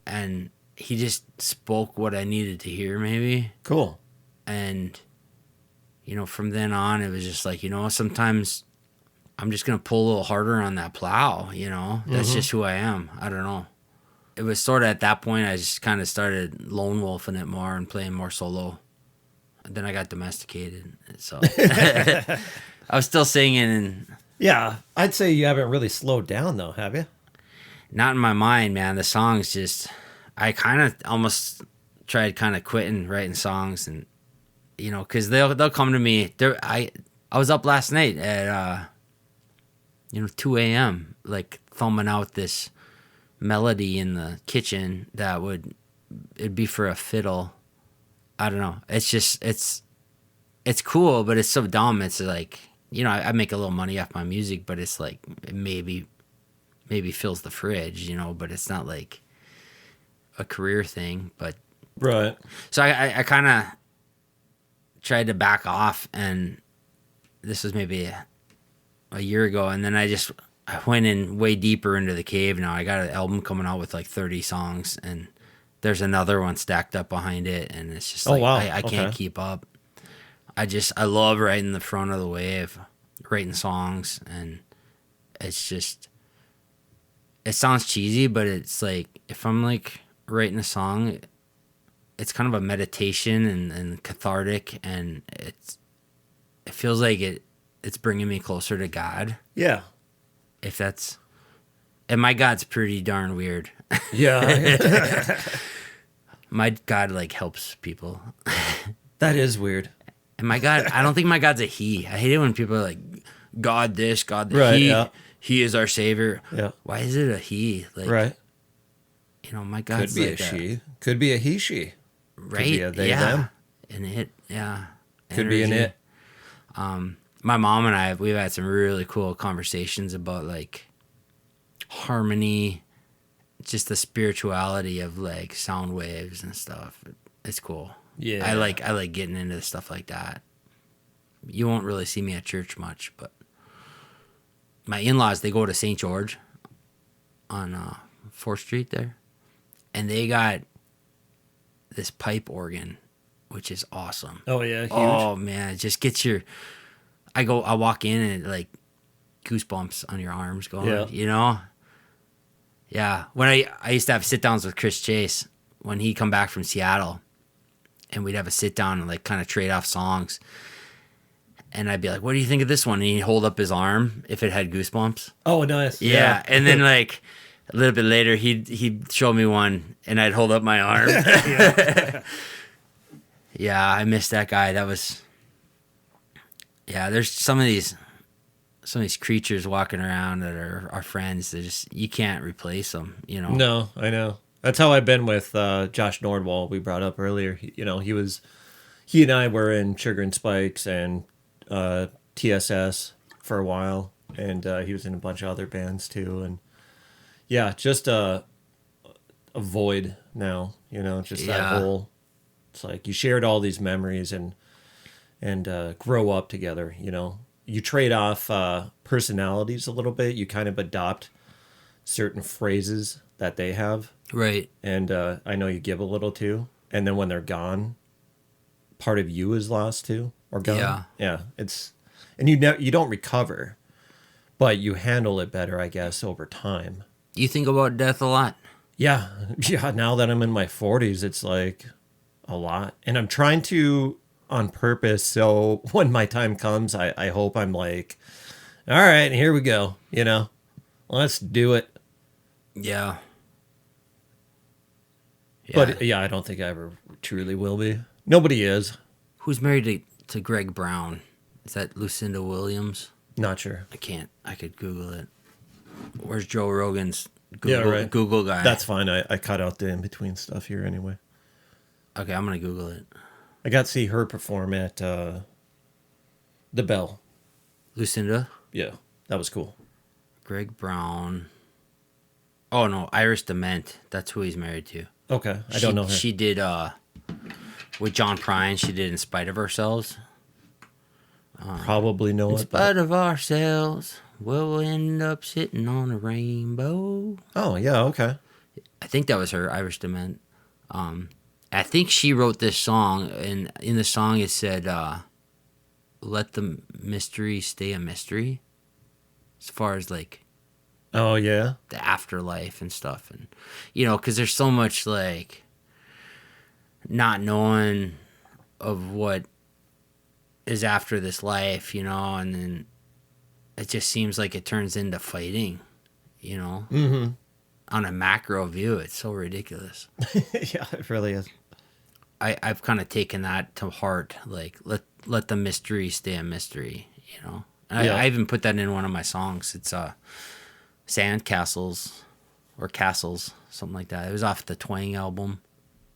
and he just spoke what I needed to hear, maybe. Cool. And, you know, from then on, it was just like, you know, sometimes I'm just going to pull a little harder on that plow, you know? That's just who I am. I don't know. It was sort of at that point, I just kind of started lone wolfing it more and playing more solo. And then I got domesticated. So I was still singing, and Yeah. I'd say you haven't really slowed down, though, have you? not in my mind, man. The songs just, I kind of almost tried kind of quitting writing songs, and you know, because they'll come to me. I was up last night at 2 a.m. like thumbing out this melody in the kitchen that it'd be for a fiddle. I don't know. It's just it's cool, but it's so dumb. It's like, you know, I make a little money off my music, but it's like it maybe fills the fridge, you know, but it's not like a career thing. But Right. so I kind of tried to back off, and this was maybe a year ago, and then I went in way deeper into the cave. Now I got an album coming out with like 30 songs, and there's another one stacked up behind it, and it's just like, wow. I can't keep up. I love writing the front of the wave, writing songs, and it's just, it sounds cheesy, but it's like, if I'm like writing a song, it's kind of a meditation and cathartic, and it feels like it's bringing me closer to God. Yeah. And my God's pretty darn weird. Yeah. My God like helps people. That is weird. And my God, I don't think my God's a he. I hate it when people are like, God this, God that. Right, yeah. He is our savior. Yeah. Why is it a he? Like, Right. You know, my Could God's be like a she. Could be a he, she. right? Could be a they, yeah. them. An it, yeah. Could be an Energy. it. My mom and we've had some really cool conversations about like harmony, just the spirituality of like sound waves and stuff. It's cool. Yeah. I like getting into stuff like that. You won't really see me at church much, but my in-laws, they go to St. George on 4th Street there, and they got this pipe organ, which is awesome. Oh, yeah. Huge. Oh man, it just gets I walk in, and like goosebumps on your arms going, Yeah. you know? Yeah. When I used to have sit downs with Chris Chase when he'd come back from Seattle, and we'd have a sit down and like kind of trade off songs. and I'd be like, "What do you think of this one?" And he'd hold up his arm if it had goosebumps. Oh, nice. Yeah, and then like a little bit later, he'd show me one, and I'd hold up my arm. Yeah, I missed that guy. That was. Yeah, there's some of these creatures walking around that are our friends. They just, you can't replace them, you know. No, I know. That's how I've been with Josh Nordwall, we brought up earlier. He and I were in Sugar and Spikes and TSS for a while, and he was in a bunch of other bands too. And yeah, just a void now, you know, just that whole. It's like you shared all these memories and grow up together, you know. You trade off personalities a little bit. You kind of adopt certain phrases that they have. Right. And I know you give a little too. And then when they're gone, part of you is lost too or gone. Yeah. Yeah. And you don't recover, but you handle it better, I guess, over time. You think about death a lot? Yeah. Yeah. Now that I'm in my 40s, it's like a lot. And I'm trying to on purpose, so when my time comes, I hope I'm like, all right, here we go, you know, let's do it. Yeah. But yeah, I don't think I ever truly will be. Nobody is. Who's married to Greg Brown? Is that Lucinda Williams? Not sure. I could Google it. Where's Joe Rogan's Google guy? That's fine. I cut out the in-between stuff here anyway. Okay, I'm going to Google it. I got to see her perform at the Bell. Lucinda? Yeah, that was cool. Greg Brown. Oh, no, Iris Dement. That's who he's married to. Okay, I don't know her. She did, with John Prine, she did In Spite of Ourselves. Probably know In it. spite of ourselves, we'll end up sitting on a rainbow. Oh, yeah, okay. I think that was her, Iris Dement. I think she wrote this song, and in the song it said, let the mystery stay a mystery. As far as, like... Oh, yeah? The afterlife and stuff. And, you know, because there's so much, like, not knowing of what is after this life, you know, and then it just seems like it turns into fighting, you know? Mm-hmm. On a macro view, it's so ridiculous. Yeah, it really is. I've kind of taken that to heart, like let the mystery stay a mystery, you know. I even put that in one of my songs. It's Sand Castles or Castles, something like that. It was off the Twang album.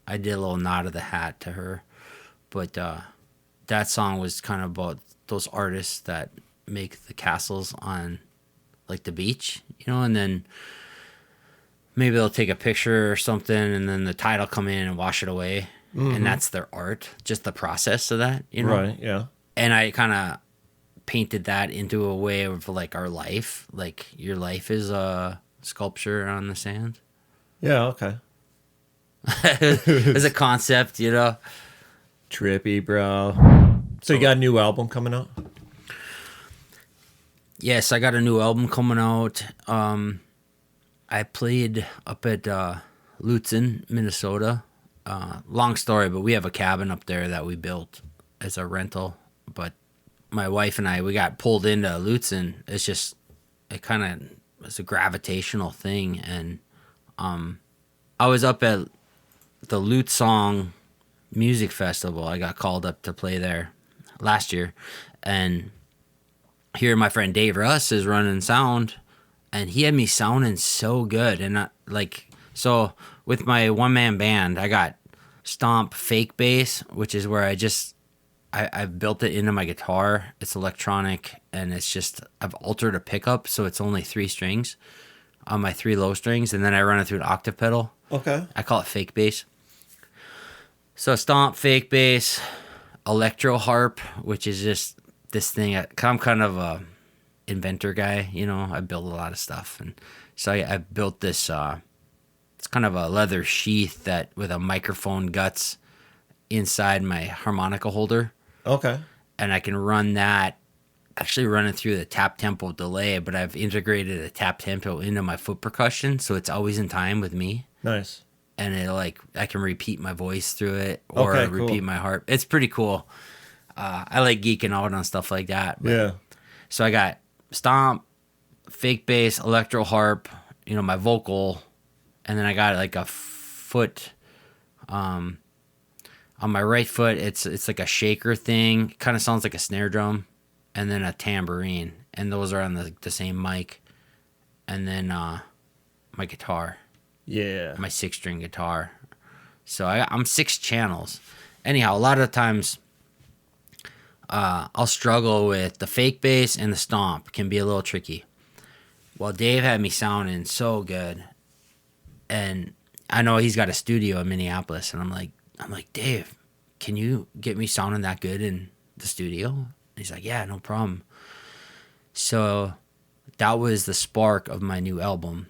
I did a little nod of the hat to her, but that song was kind of about those artists that make the castles on like the beach, you know, and then maybe they'll take a picture or something, and then the tide will come in and wash it away. Mm-hmm. And that's their art, just the process of that, you know? Right, yeah. And I kind of painted that into a way of, like, our life. Like, your life is a sculpture on the sand. Yeah, okay. As a concept, you know? Trippy, bro. So you got a new album coming out? Yes, I got a new album coming out. I played up at Lutsen, Minnesota. Long story, but we have a cabin up there that we built as a rental. But my wife and I, we got pulled into Lutsen. It's just, it kind of was a gravitational thing. And I was up at the Lute Song Music Festival. I got called up to play there last year. And here my friend Dave Russ is running sound. And he had me sounding so good. And so with my one-man band, I got Stomp Fake Bass, which is where I've built it into my guitar. It's electronic, and it's just, I've altered a pickup, so it's only 3 strings on my 3 low strings, and then I run it through an octave pedal. Okay. I call it Fake Bass. So Stomp Fake Bass, Electro Harp, which is just this thing. I'm kind of a inventor guy, you know. I build a lot of stuff, and so I built this. It's kind of a leather sheath that with a microphone guts inside my harmonica holder. Okay. And I can run that. Actually, run it through the tap tempo delay, but I've integrated a tap tempo into my foot percussion, so it's always in time with me. Nice. And I can repeat my voice through it or repeat my harp. It's pretty cool. I like geeking out on stuff like that. Yeah. So I got stomp, fake bass, electro harp, my vocal, and then I got like a foot. On my right foot, it's like a shaker thing. Kind of sounds like a snare drum, and then a tambourine, and those are on the same mic. And then my guitar, Yeah. my 6-string guitar. So I'm 6 channels. Anyhow, a lot of times I'll struggle with the fake bass and the stomp. Can be a little tricky. Well, Dave had me sounding so good, and I know he's got a studio in Minneapolis, and I'm like, Dave, can you get me sounding that good in the studio? And he's like, yeah, no problem. So that was the spark of my new album.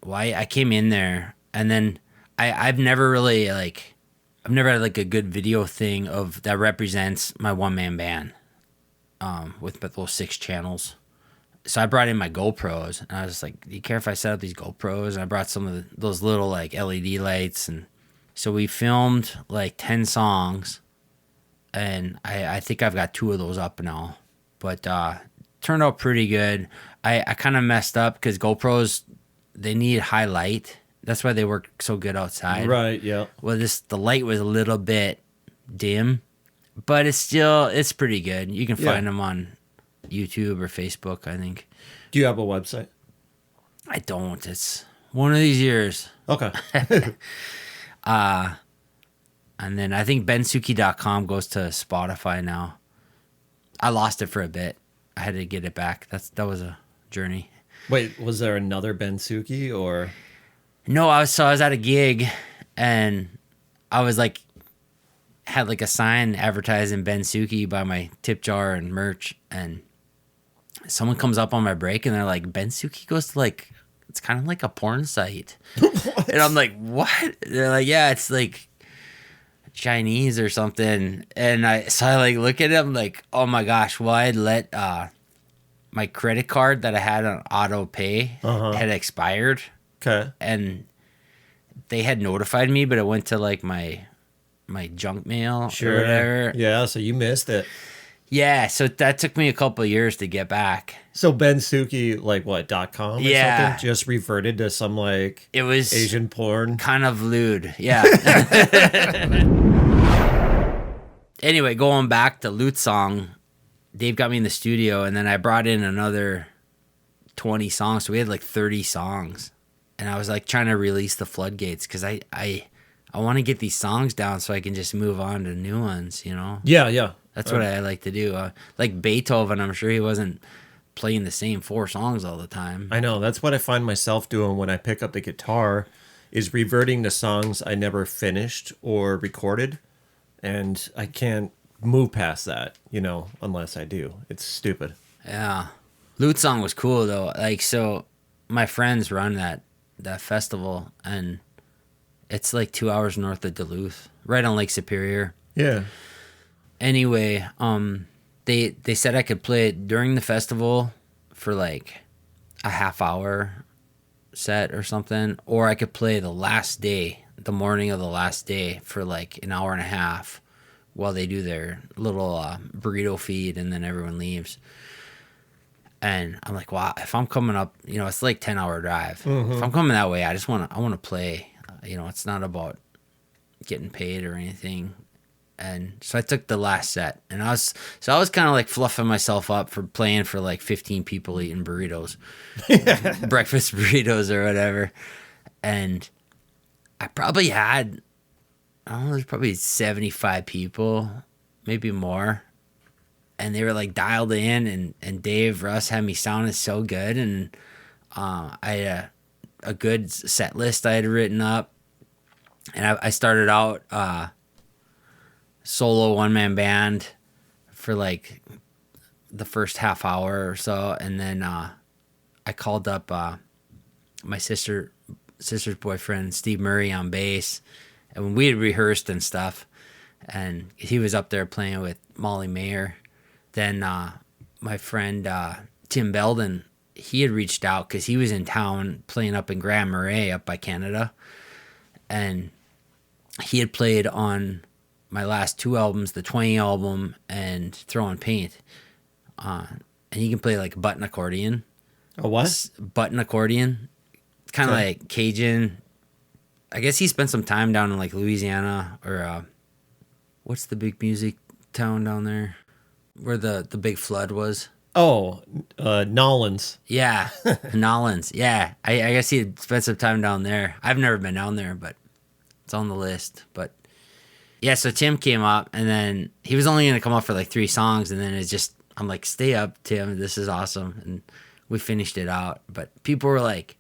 Well, I came in there, and then I've never really I've never had like a good video thing of that represents my one-man band with those 6 channels. So I brought in my GoPros, and I was like, do you care if I set up these GoPros? And I brought some of those little like LED lights, and so we filmed like 10 songs, and I think I've got 2 of those up now, but turned out pretty good. I kind of messed up because GoPros, they need high light. That's why they work so good outside. Right, yeah. Well, the light was a little bit dim, but it's pretty good. You can find them on YouTube or Facebook, I think. Do you have a website? I don't. It's one of these years. Okay. And then I think bensuchy.com goes to Spotify now. I lost it for a bit. I had to get it back. That was a journey. Wait, was there another Ben Suchy or? No, I was at a gig, and I was like, had like a sign advertising Ben Suchy by my tip jar and merch, and someone comes up on my break and they're like, Ben Suchy goes to like, it's kind of like a porn site. And I'm like, what? They're like, yeah, it's like Chinese or something. And I like look at it, I'm like, oh my gosh, well, I had let my credit card that I had on auto pay had expired. Okay. And they had notified me, but it went to like my junk mail or whatever. Yeah, so you missed it. Yeah, so that took me a couple of years to get back. So Ben Suchy, like what, .com or Yeah. something? Just reverted to some like It was Asian porn. kind of lewd. Yeah. Anyway, going back to Lute Song, Dave got me in the studio, and then I brought in another 20 songs. So we had like 30 songs. And I was like trying to release the floodgates because I want to get these songs down so I can just move on to new ones, Yeah, yeah. That's what I like to do. Like Beethoven, I'm sure he wasn't playing the same 4 songs all the time. I know. That's what I find myself doing when I pick up the guitar, is reverting to songs I never finished or recorded. And I can't move past that, unless I do. It's stupid. Yeah. Lute Song was cool, though. Like, so my friends run that festival, and it's like 2 hours north of Duluth, right on Lake Superior. Yeah. Anyway, they said I could play it during the festival for like a half-hour set or something, or I could play the last day, the morning of the last day, for like an hour and a half while they do their little burrito feed, and then everyone leaves. And I'm like, wow, if I'm coming up, it's like 10-hour drive. If I'm coming that way, I want to play. It's not about getting paid or anything. And so I took the last set, and I was kind of like fluffing myself up for playing for like 15 people eating burritos, breakfast burritos or whatever. And I probably had, I don't know, there's probably 75 people, maybe more. And they were like dialed in, and Dave Russ had me sounding so good. And I had a good set list I had written up. And I started out solo one-man band for like the first half hour or so, and then I called up my sister's boyfriend, Steve Murray, on bass, and when we had rehearsed and stuff, and he was up there playing with Molly Mayer. Then my friend Tim Belden, he had reached out because he was in town playing up in Grand Marais up by Canada, and he had played on my last two albums, the 20 album and Throwing Paint. And he can play like button accordion. A what? Button accordion. It's kind of like Cajun. I guess he spent some time down in like Louisiana or what's the big music town down there where the big flood was? Oh, Nolans. Yeah, Nolans. Yeah, I guess he had spent some time down there. I've never been down there, but it's on the list. But yeah, so Tim came up, and then he was only going to come up for like 3 songs, and then it's just, I'm like, stay up, Tim. This is awesome. And we finished it out. But people were like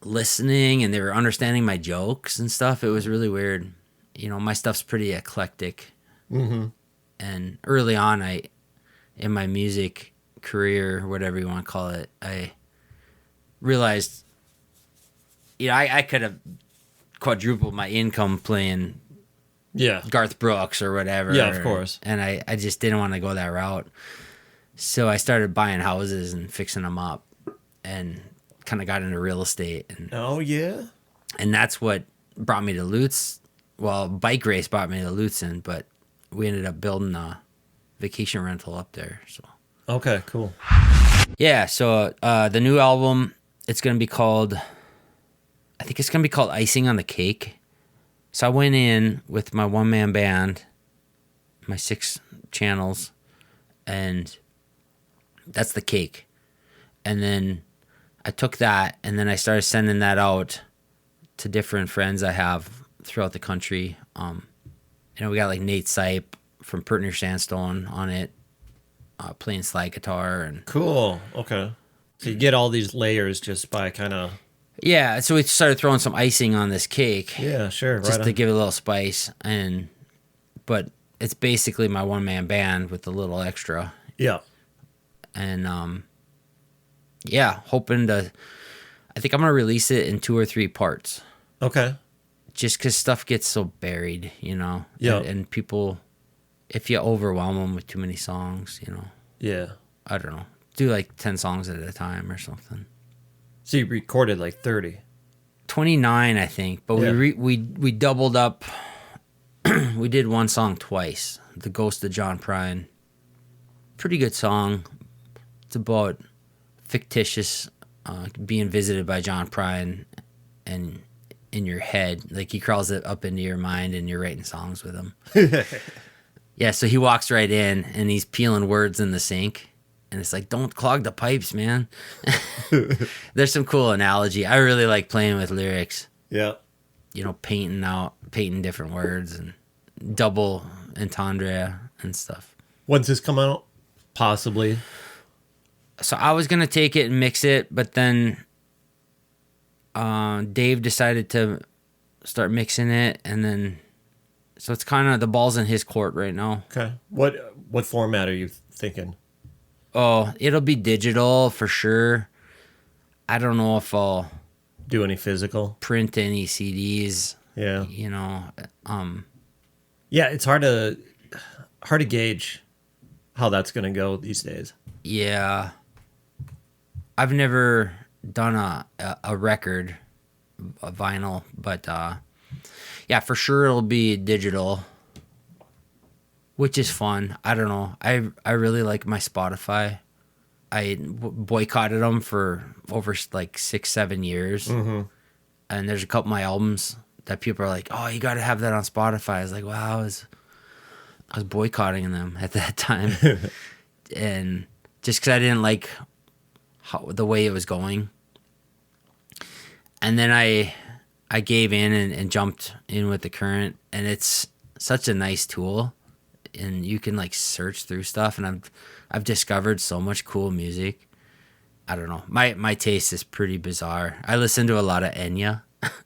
listening, and they were understanding my jokes and stuff. It was really weird. You know, my stuff's pretty eclectic. Mm-hmm. And early on, in my music career, or whatever you want to call it, I realized, you know, I could have quadrupled my income playing Garth Brooks or whatever. Yeah, of course. And I just didn't want to go that route. So I started buying houses and fixing them up and kind of got into real estate. And, oh, yeah? And that's what brought me to Lutz. Well, Bike Race brought me to Lutzen, but we ended up building a vacation rental up there. So okay, cool. Yeah, so the new album, it's going to be called, I think it's going to be called Icing on the Cake. So I went in with my one-man band, my 6 channels, and that's the cake. And then I took that, and then I started sending that out to different friends I have throughout the country. You know, we got like Nate Sipe from Pertner Sandstone on it, playing slide guitar. And cool. Okay. So you get all these layers just by kind of... Yeah, so we started throwing some icing on this cake. Yeah, sure. Just to give it a little spice. But it's basically my one-man band with a little extra. Yeah. And, yeah, hoping to... I think I'm going to release it in 2 or 3 parts. Okay. Just because stuff gets so buried, you know? Yeah. And people... If you overwhelm them with too many songs, you know. Yeah. I don't know. Do like 10 songs at a time or something. So you recorded like 30. 29, I think. But yeah. we doubled up. We did one song twice. The Ghost of John Prine. Pretty good song. It's about fictitious being visited by John Prine and in your head. Like he crawls it up into your mind and you're writing songs with him. Yeah, so he walks right in, and he's peeling words in the sink. And it's like, don't clog the pipes, man. There's some cool analogy. I really like playing with lyrics. Yeah. You know, painting different words and double entendre and stuff. When's this come out? Possibly. So I was going to take it and mix it, but then Dave decided to start mixing it, and then... So it's kind of the ball's in his court right now. Okay. What format are you thinking? Oh, it'll be digital for sure. I don't know if I'll do any physical, print any CDs. Yeah. You know, yeah, it's hard to gauge how that's going to go these days. Yeah. I've never done a record, a vinyl, but yeah, for sure it'll be digital, which is fun. I don't know. I really like my Spotify. I boycotted them for over like 6-7 years. Mm-hmm. And there's a couple of my albums that people are like, oh, you got to have that on Spotify. I was like, wow, I was boycotting them at that time. And just because I didn't like the way it was going. And then I gave in and jumped in with the Current, and it's such a nice tool, and you can like search through stuff, and I've discovered so much cool music. I don't know. My taste is pretty bizarre. I listen to a lot of Enya.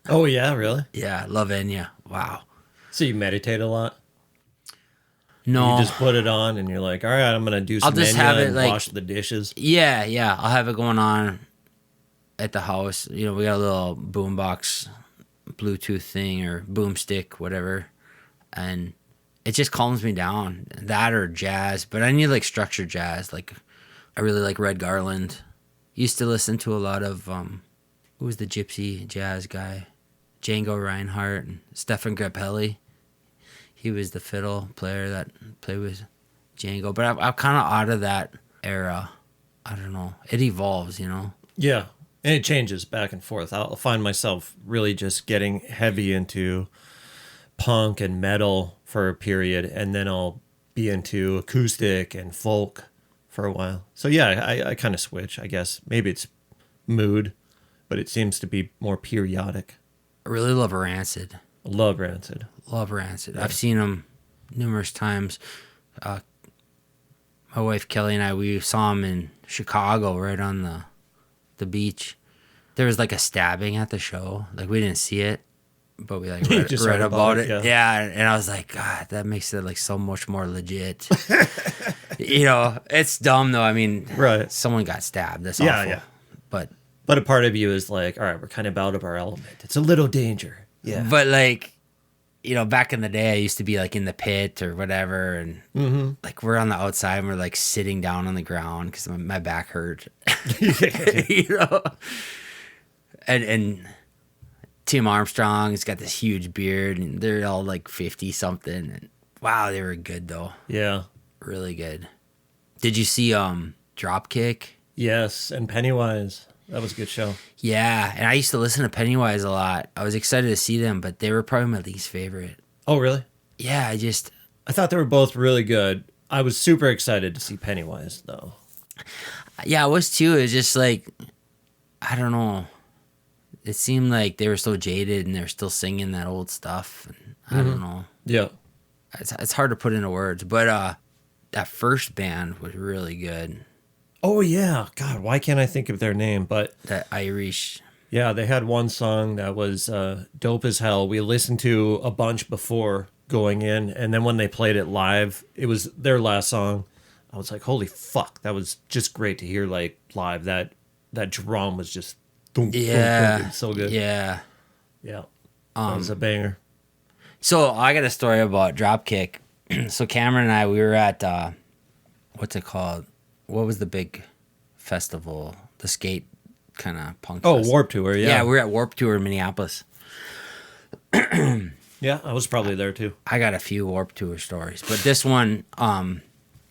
Oh yeah, really? Yeah, love Enya. Wow. So you meditate a lot? No. You just put it on and you're like, all right, I'm gonna do some Enya and wash the dishes. Yeah. I'll have it going on at the house. You know, we got a little boombox Bluetooth thing or boomstick, whatever, and it just calms me down. That or jazz, but I need like structured jazz. Like I really like Red Garland. Used to listen to a lot of who was the gypsy jazz guy, Django Reinhardt and Stefan Grappelli. He was the fiddle player that played with Django. But I'm kind of out of that era. I don't know. It evolves, you know? Yeah. And it changes back and forth. I'll find myself really just getting heavy into punk and metal for a period, and then I'll be into acoustic and folk for a while. So yeah, I kind of switch, I guess. Maybe it's mood, but it seems to be more periodic. I really love Rancid. Love Rancid. Love Rancid. I've seen them numerous times. My wife Kelly and I, we saw them in Chicago, right on the beach. There was like a stabbing at the show. Like, we didn't see it, but we like read about it. Yeah, and I was like, God, that makes it like so much more legit. You know, it's dumb though. I mean, right? Someone got stabbed. That's awful. Yeah. But a part of you is like, all right, we're kind of out of our element. It's a little danger. Yeah. But like, you know, back in the day, I used to be like in the pit or whatever, and like we're on the outside and we're like sitting down on the ground because my back hurt. You know, and Tim Armstrong's got this huge beard, and they're all like 50 something. And wow, they were good though. Yeah, really good. Did you see Dropkick? Yes, and Pennywise. That was a good show. Yeah, and I used to listen to Pennywise a lot. I was excited to see them, but they were probably my least favorite. Oh, really? Yeah, I thought they were both really good. I was super excited to see Pennywise, though. Yeah, I was too. It was just like, I don't know. It seemed like they were so jaded and they're still singing that old stuff. And I don't know. Yeah. It's hard to put into words, but that first band was really good. Oh, yeah. God, why can't I think of their name? But that Irish. Yeah, they had one song that was dope as hell. We listened to a bunch before going in, and then when they played it live, it was their last song. I was like, holy fuck, that was just great to hear like live. That drum was just boom, boom, boom, so good. Yeah. Yeah. That was a banger. So I got a story about Dropkick. So Cameron and I, we were at what's it called? What was the big festival? The skate kind of punk. Oh, festival. Warped Tour. Yeah. Yeah, we were at Warped Tour in Minneapolis. Yeah, I was probably there too. I got a few Warped Tour stories, but this one,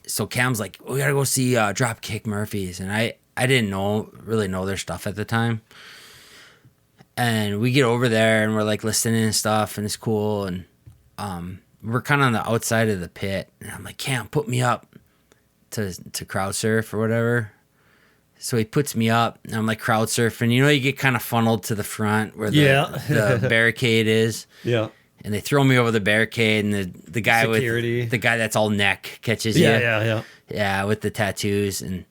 so Cam's like, we gotta go see Dropkick Murphys, and I didn't really know their stuff at the time. And we get over there and we're like listening and stuff, and it's cool, and we're kind of on the outside of the pit, and I'm like, Cam, put me up to crowd surf or whatever. So he puts me up, and I'm like crowd surfing. You know, you get kind of funneled to the front where the barricade is. Yeah. And they throw me over the barricade, and the guy Security. with the guy that's all neck catches you. Yeah, with the tattoos. And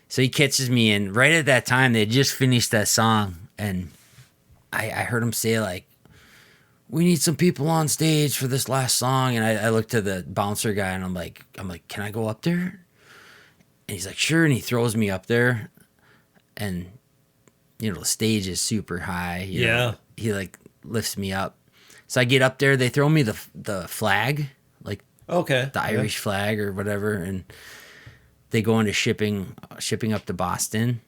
so he catches me, and right at that time they had just finished that song, and I heard him say like, we need some people on stage for this last song. And I looked to the bouncer guy, and I'm like, can I go up there? And he's like, sure. And he throws me up there, and you know, the stage is super high. You know? He like lifts me up. So I get up there, they throw me the flag, like the Irish flag or whatever, and they go into shipping up to Boston.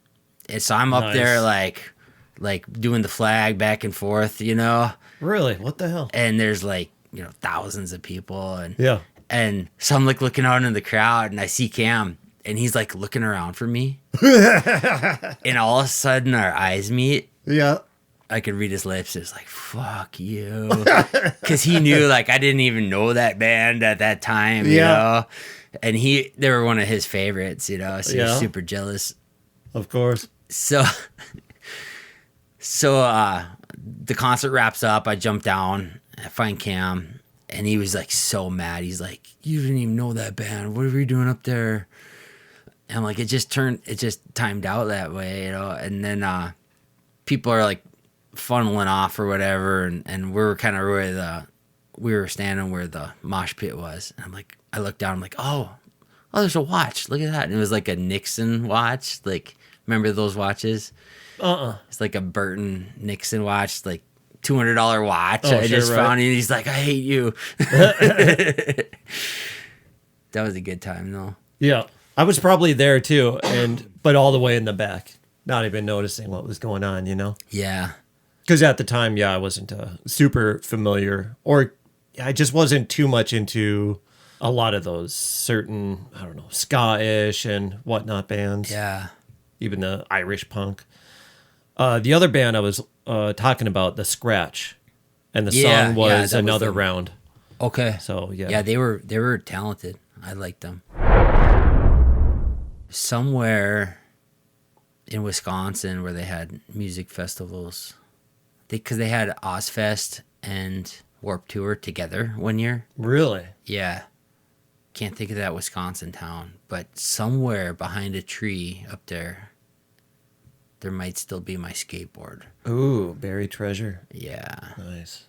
And so I'm up there like doing the flag back and forth, you know. Really? What the hell? And there's like, you know, thousands of people, and and so I'm like looking out in the crowd, and I see Cam, and he's like looking around for me. And all of a sudden our eyes meet. Yeah. I could read his lips. It was like, fuck you. Because he knew, like, I didn't even know that band at that time, you know? And they were one of his favorites, you know? So he was super jealous. Of course. So the concert wraps up. I jump down. I find Cam. And he was, like, so mad. He's like, you didn't even know that band. What are you doing up there? And I'm like, it just timed out that way, you know? And then people are, like, funneling off or whatever, and we were kind of we were standing where the mosh pit was, and I'm like, I looked down, I'm like, oh there's a watch, look at that. And it was like a Nixon watch, like, remember those watches? It's like a Burton Nixon watch, like $200 watch. I just found it, and he's like, I hate you. That was a good time though. Yeah, I was probably there too, but all the way in the back, not even noticing what was going on, you know? Yeah. Because at the time, I wasn't super familiar or I just wasn't too much into a lot of those certain, I don't know, ska-ish and whatnot bands. Yeah. Even the Irish punk. The other band I was talking about, the Scratch, and the song was that Another them. Round. Okay. So yeah. Yeah, they were talented. I liked them. Somewhere in Wisconsin where they had music festivals, because they had Ozfest and Warped Tour together one year. Really? Yeah. Can't think of that Wisconsin town, but somewhere behind a tree up there might still be my skateboard. Ooh, buried treasure. Yeah. Nice.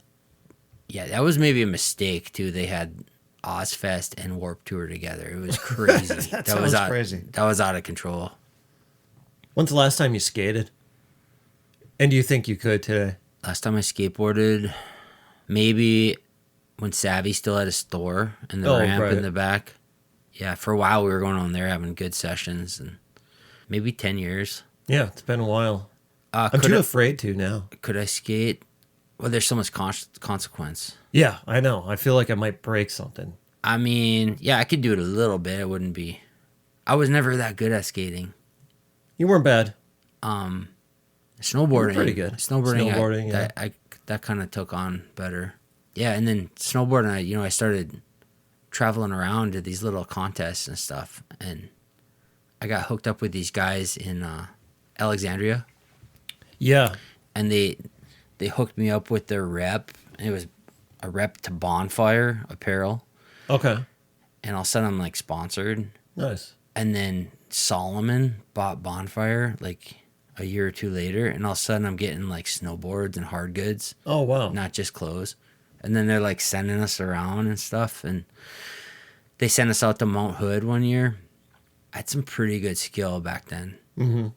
Yeah, that was maybe a mistake too. They had Ozfest and Warped Tour together. It was crazy. that sounds crazy. That was out of control. When's the last time you skated? And do you think you could today? Last time I skateboarded, maybe when Savvy still had a store and the ramp right. in the back. Yeah, for a while we were going on there having good sessions, and maybe 10 years. Yeah, it's been a while. I'm too afraid to now. Could I skate? Well, there's so much consequence. Yeah, I know. I feel like I might break something. I mean, yeah, I could do it a little bit. It wouldn't be. I was never that good at skating. You weren't bad. Snowboarding, pretty good. Snowboarding, Yeah. That kind of took on better. Yeah, and then snowboarding, I started traveling around to these little contests and stuff, and I got hooked up with these guys in Alexandria. Yeah. And they hooked me up with their rep. It was a rep to Bonfire Apparel. Okay. And all of a sudden I'm like sponsored. Nice. And then Solomon bought Bonfire like a year or two later. And all of a sudden I'm getting like snowboards and hard goods. Oh, wow. Not just clothes. And then they're like sending us around and stuff. And they sent us out to Mount Hood one year. I had some pretty good skill back then. Mm-hmm.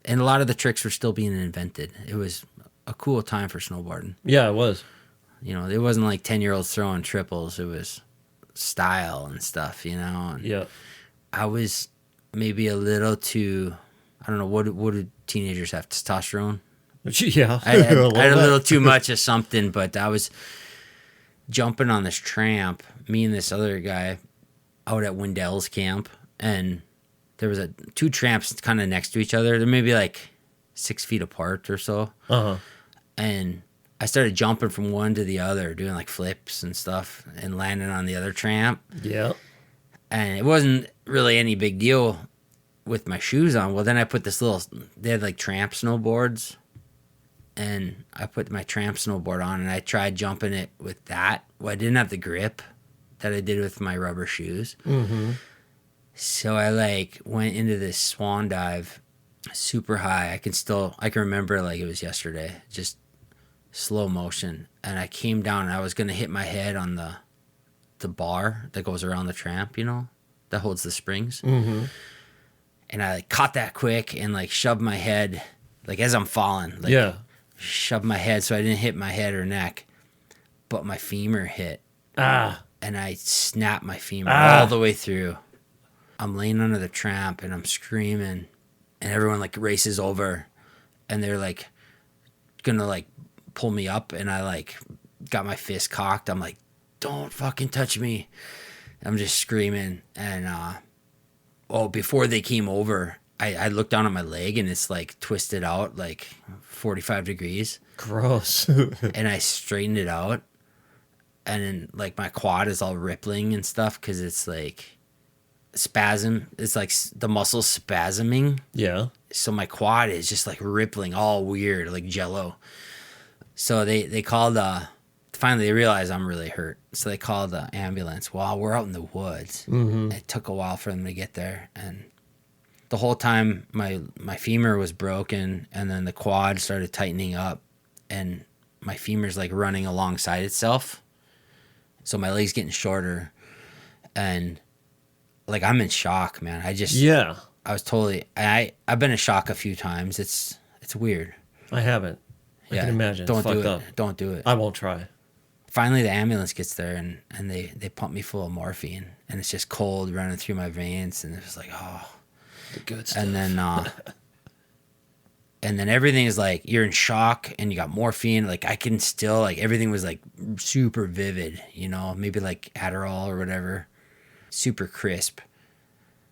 And a lot of the tricks were still being invented. It was a cool time for snowboarding. Yeah, it was. It wasn't like 10-year-olds throwing triples. It was style and stuff, And Yeah. I was maybe a little too, I don't know, what do teenagers have? Testosterone? Yeah. I had a little too much of something, but I was jumping on this tramp, me and this other guy out at Wendell's camp, and there was two tramps kind of next to each other. They're maybe like 6 feet apart or so. Uh-huh. And I started jumping from one to the other, doing like flips and stuff, and landing on the other tramp. Yeah. And it wasn't really any big deal with my shoes on. Well, then I put they had like tramp snowboards, and I put my tramp snowboard on, and I tried jumping it with that. Well, I didn't have the grip that I did with my rubber shoes. Mm-hmm. So I like went into this swan dive super high. I can remember like it was yesterday, just slow motion. And I came down and I was going to hit my head on the bar that goes around the tramp, that holds the springs. Mm-hmm. And I like caught that quick and like shoved my head, like as I'm falling, like yeah. shoved my head so I didn't hit my head or neck, but my femur hit. Ah. And I snapped my femur all the way through. I'm laying under the tramp and I'm screaming, and everyone like races over, and they're like gonna like pull me up, and I like got my fist cocked. I'm like, don't fucking touch me. I'm just screaming, and before they came over, I looked down at my leg and it's like twisted out like 45 degrees. Gross. And I straightened it out, and then like my quad is all rippling and stuff because it's like spasm. It's like the muscle spasming. Yeah. So my quad is just like rippling all weird, like jello. So they called, finally they realized I'm really hurt. So they called the ambulance. Well, we're out in the woods. Mm-hmm. It took a while for them to get there. And the whole time my femur was broken, and then the quad started tightening up, and my femur's like running alongside itself. So my leg's getting shorter, and like I'm in shock, man. I was totally, I've been in shock a few times. It's weird. I haven't. I can imagine. Don't it's do fucked it. up. Don't do it. I won't try. Finally, the ambulance gets there, and they pump me full of morphine, and it's just cold running through my veins, and it was like, oh. The good stuff. And then And then everything is like, you're in shock and you got morphine. Like I can still, like everything was like super vivid, you know, maybe like Adderall or whatever, super crisp.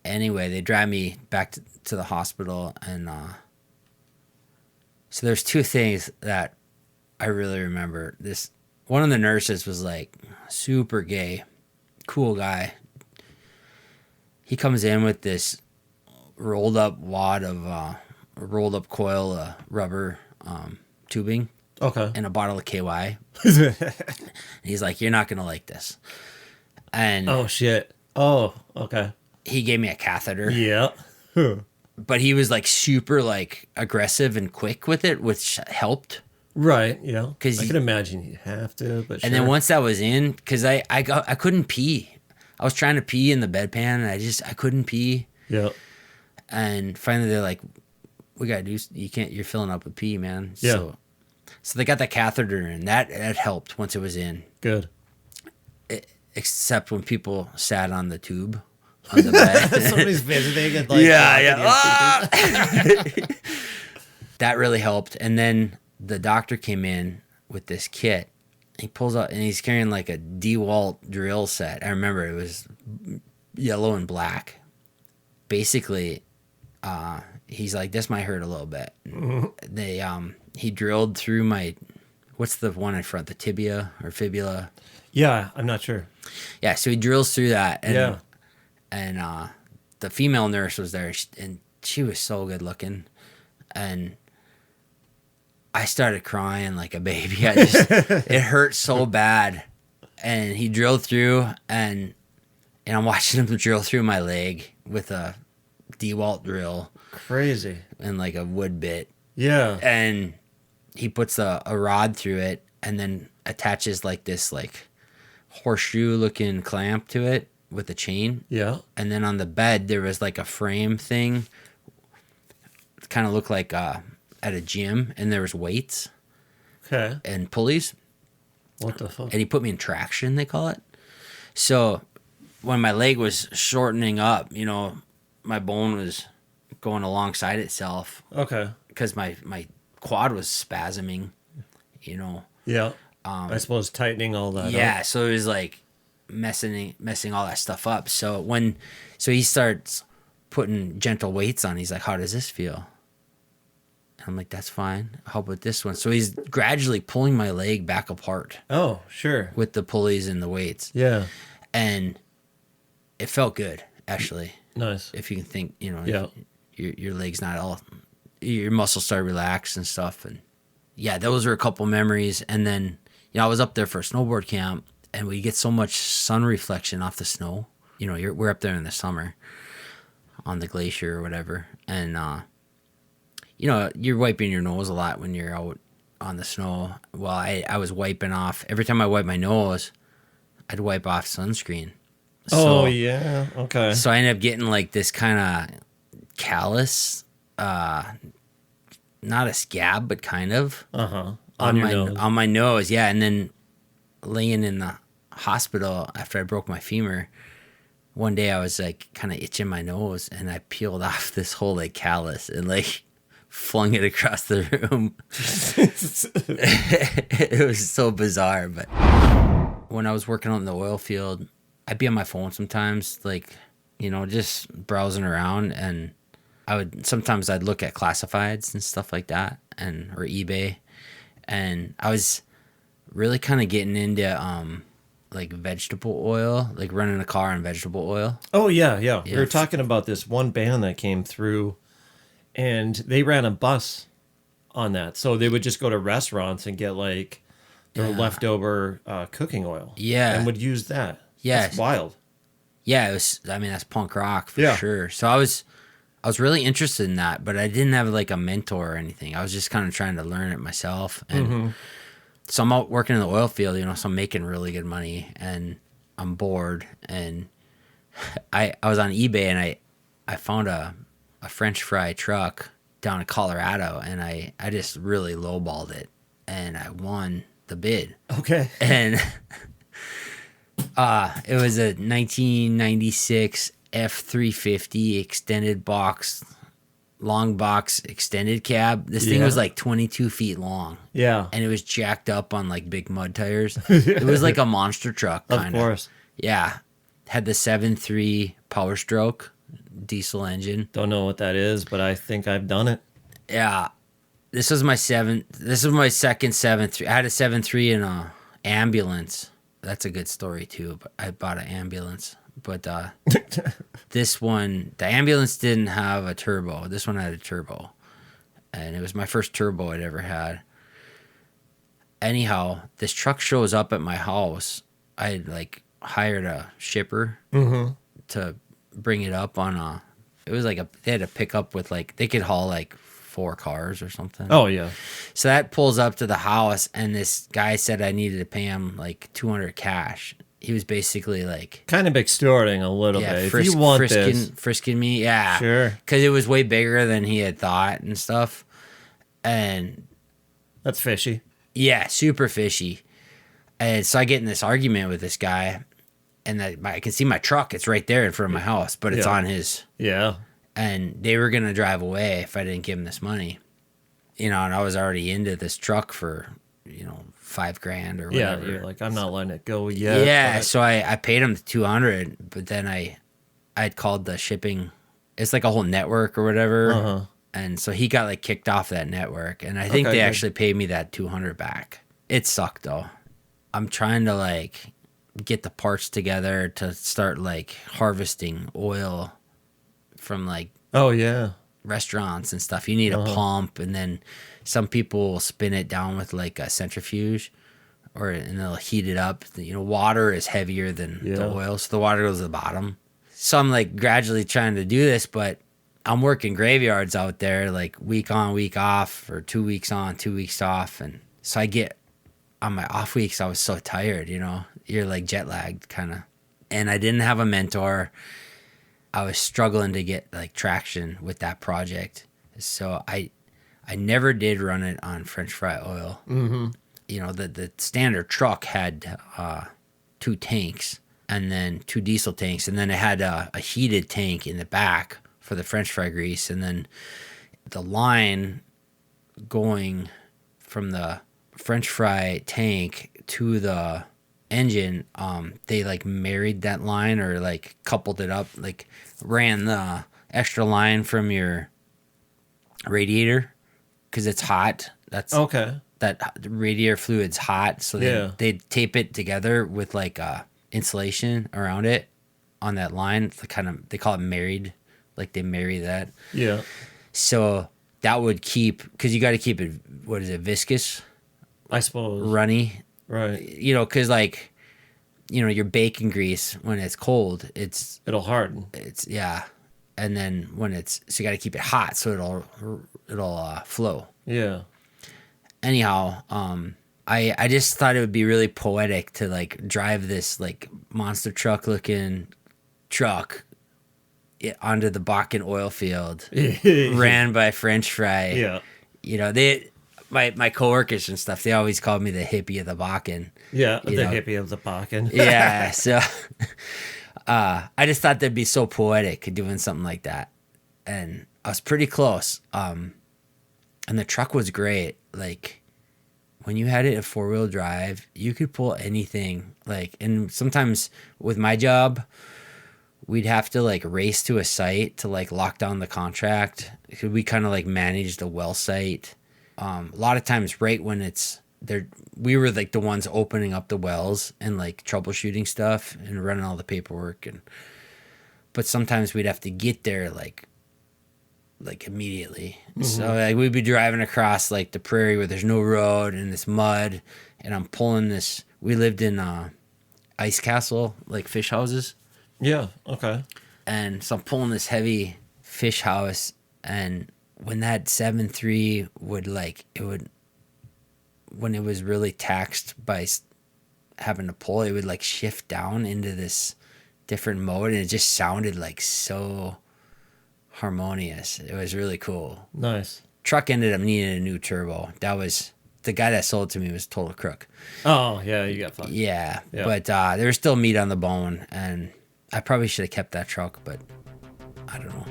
Anyway, they drive me back to the hospital. And so there's two things that I really remember. One of the nurses was like super gay, cool guy. He comes in with this rolled up wad of rolled up coil rubber tubing, Okay. and a bottle of KY. And he's like, "You're not gonna like this." And Oh shit. Oh, okay. he gave me a catheter. Yeah. But he was like super like aggressive and quick with it, which helped. Right. Yeah. 'Cause I can imagine you have to, but And then once that was in, because I couldn't pee. I was trying to pee in the bedpan, and I couldn't pee. Yeah. And finally, they're like, "We gotta do. You can't. You're filling up with pee, man." Yeah. So they got that catheter, and that helped once it was in. Good. Except when people sat on the tube on the bed. Somebody's visiting and like yeah. That really helped. And then the doctor came in with this kit. He pulls out, and he's carrying like a DeWalt drill set. I remember it was yellow and black. Basically, he's like, "This might hurt a little bit." Mm-hmm. He drilled through my, what's the one in front, the tibia or fibula? Yeah, I'm not sure. Yeah, so he drills through that, and Yeah. and the female nurse was there, and she was so good looking, and I started crying like a baby. It hurt so bad, and he drilled through, and I'm watching him drill through my leg with a DeWalt drill Crazy. and like a wood bit, Yeah. and he puts a rod through it, and then attaches like this like horseshoe looking clamp to it with a chain. Yeah. And then on the bed there was like a frame thing. It kind of looked like at a gym, and there was weights Okay. and pulleys, What the fuck? and he put me in traction, they call it. So when my leg was shortening up, you know, my bone was going alongside itself Okay. because my quad was spasming, you know. Yeah. I suppose tightening all that Yeah, up. so it was like messing all that stuff up. So he starts putting gentle weights on. He's like, "How does this feel?" And I'm like, "That's fine. How about this one?" So he's gradually pulling my leg back apart Oh, sure. with the pulleys and the weights, Yeah. and it felt good actually. Nice. If you can think, you know, Yeah. your leg's not all, your muscles start relaxed and stuff, and yeah, those were a couple memories. And then, you know, I was up there for a snowboard camp, and we get so much sun reflection off the snow. You know, we're up there in the summer on the glacier or whatever, and you know, you're wiping your nose a lot when you're out on the snow. Well, I was wiping off every time I wipe my nose. I'd wipe off sunscreen. Oh, yeah. Okay. So I ended up getting like this kind of callus, not a scab, but kind of Uh-huh. On your nose. on my nose, yeah. And then laying in the hospital after I broke my femur, one day I was like kind of itching my nose, and I peeled off this whole like callus and like flung it across the room. It was so bizarre. But when I was working out in the oil field, I'd be on my phone sometimes, like, you know, just browsing around, and I'd look at classifieds and stuff like that, or eBay, and I was really kind of getting into like vegetable oil, like running a car on vegetable oil. Oh, yeah, yeah. We Yeah. were talking about this one band that came through, and they ran a bus on that. So they would just go to restaurants and get like their leftover cooking oil. Yeah. And would use that. Yes. That's wild. Yeah, it was. I mean, that's punk rock for Yeah. sure. So I was really interested in that, but I didn't have like a mentor or anything. I was just kind of trying to learn it myself. And so I'm out working in the oil field, you know, so I'm making really good money, and I'm bored. And I was on eBay, and I found a French fry truck down in Colorado, and I just really lowballed it, and I won the bid. Okay. And it was a 1996 F350 extended box long box extended cab. This thing Yeah. was like 22 feet long. Yeah. And it was jacked up on like big mud tires. It was like a monster truck, kind Of course. Yeah. Had the 7.3 Power Stroke diesel engine. Don't know what that is, but I think I've done it. Yeah. This was my second 7.3. I had a 7.3 in a ambulance. That's a good story too. But I bought an ambulance. But this one, the ambulance didn't have a turbo. This one had a turbo. And it was my first turbo I'd ever had. Anyhow, this truck shows up at my house. I had like hired a shipper to bring it up on a, it was like they had a pickup with like, they could haul like 4 cars or something. Oh, yeah. So that pulls up to the house, and this guy said I needed to pay him like $200 cash. He was basically like Kind of extorting a little bit. If you want this. frisking me. Yeah. Sure. Because it was way bigger than he had thought and stuff. And That's fishy. yeah, super fishy. And so I get in this argument with this guy, and I can see my truck. It's right there in front of my house, but it's Yeah. on his. Yeah. And they were going to drive away if I didn't give him this money. You know, and I was already into this truck for, $5,000 or Yeah. whatever. You're like, I'm not letting it go yet. Yeah, but- so I paid him the 200, but then I'd called the shipping. It's like a whole network or whatever. Uh-huh. And so he got like kicked off that network, and I think Okay, they good. actually paid me that 200 back. It sucked though. I'm trying to like get the parts together to start like harvesting oil from like Oh, yeah. restaurants and stuff. You need a pump, and then some people will spin it down with like a centrifuge, and they'll heat it up. Water is heavier than the Yeah. oil, so the water goes to the bottom. So I'm like gradually trying to do this, but I'm working graveyards out there, like week on, week off, or 2 weeks on, 2 weeks off, and so I get on my off weeks. I was so tired, you're like jet lagged kind of, and I didn't have a mentor. I was struggling to get like traction with that project. So I never did run it on French fry oil. Mm-hmm. The standard truck had 2 tanks, and then 2 diesel tanks, and then it had a heated tank in the back for the French fry grease, and then the line going from the French fry tank to the engine, they like married that line, or like coupled it up, like ran the extra line from your radiator because it's hot. That's Okay. that radiator fluid's hot, so they tape it together with like insulation around it on that line. They call it married, like they marry that. Yeah. So that would keep, because you got to keep it, what is it, viscous, I suppose. runny. Right. Because like, your bacon grease, when it's cold, It'll harden. yeah. And then so you got to keep it hot so it'll flow. Yeah. Anyhow, I just thought it would be really poetic to like drive this like monster truck looking truck onto the Bakken oil field, ran by French fry. Yeah. My coworkers and stuff, they always called me the hippie of the Bakken. Yeah. You The know. hippie of the Bakken. Yeah, so I just thought that'd be so poetic doing something like that, and I was pretty close. And the truck was great. Like when you had it in 4-wheel drive, you could pull anything. Like, and sometimes with my job, we'd have to like race to a site to like lock down the contract. We kind of like managed a well site. A lot of times, right when it's there, we were like the ones opening up the wells and like troubleshooting stuff and running all the paperwork. But sometimes we'd have to get there like immediately. Mm-hmm. So like we'd be driving across like the prairie where there's no road and this mud, and I'm pulling this. We lived in ice castle, like fish houses. Yeah. Okay. And so I'm pulling this heavy fish house, and when that 7.3 when it was really taxed by having to pull, it would like shift down into this different mode, and it just sounded like so harmonious. It was really cool. Nice. Truck ended up needing a new turbo. That was the guy that sold it to me was a total crook. Oh, yeah. You got fucked. Yeah. Yeah. But there was still meat on the bone, and I probably should have kept that truck, but I don't know.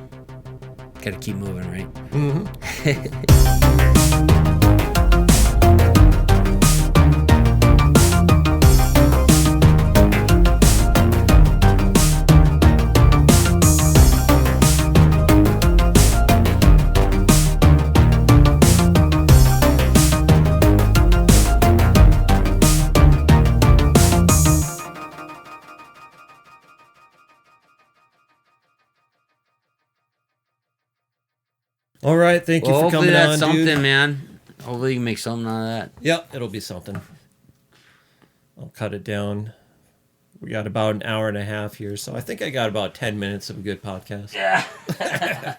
got to keep moving, right? All right, thank you for Hopefully coming that's on, something, dude. man. Hopefully you can make something out of that. Yep, it'll be something. I'll cut it down. We got about an hour and a half here, so I think I got about 10 minutes of a good podcast. Yeah.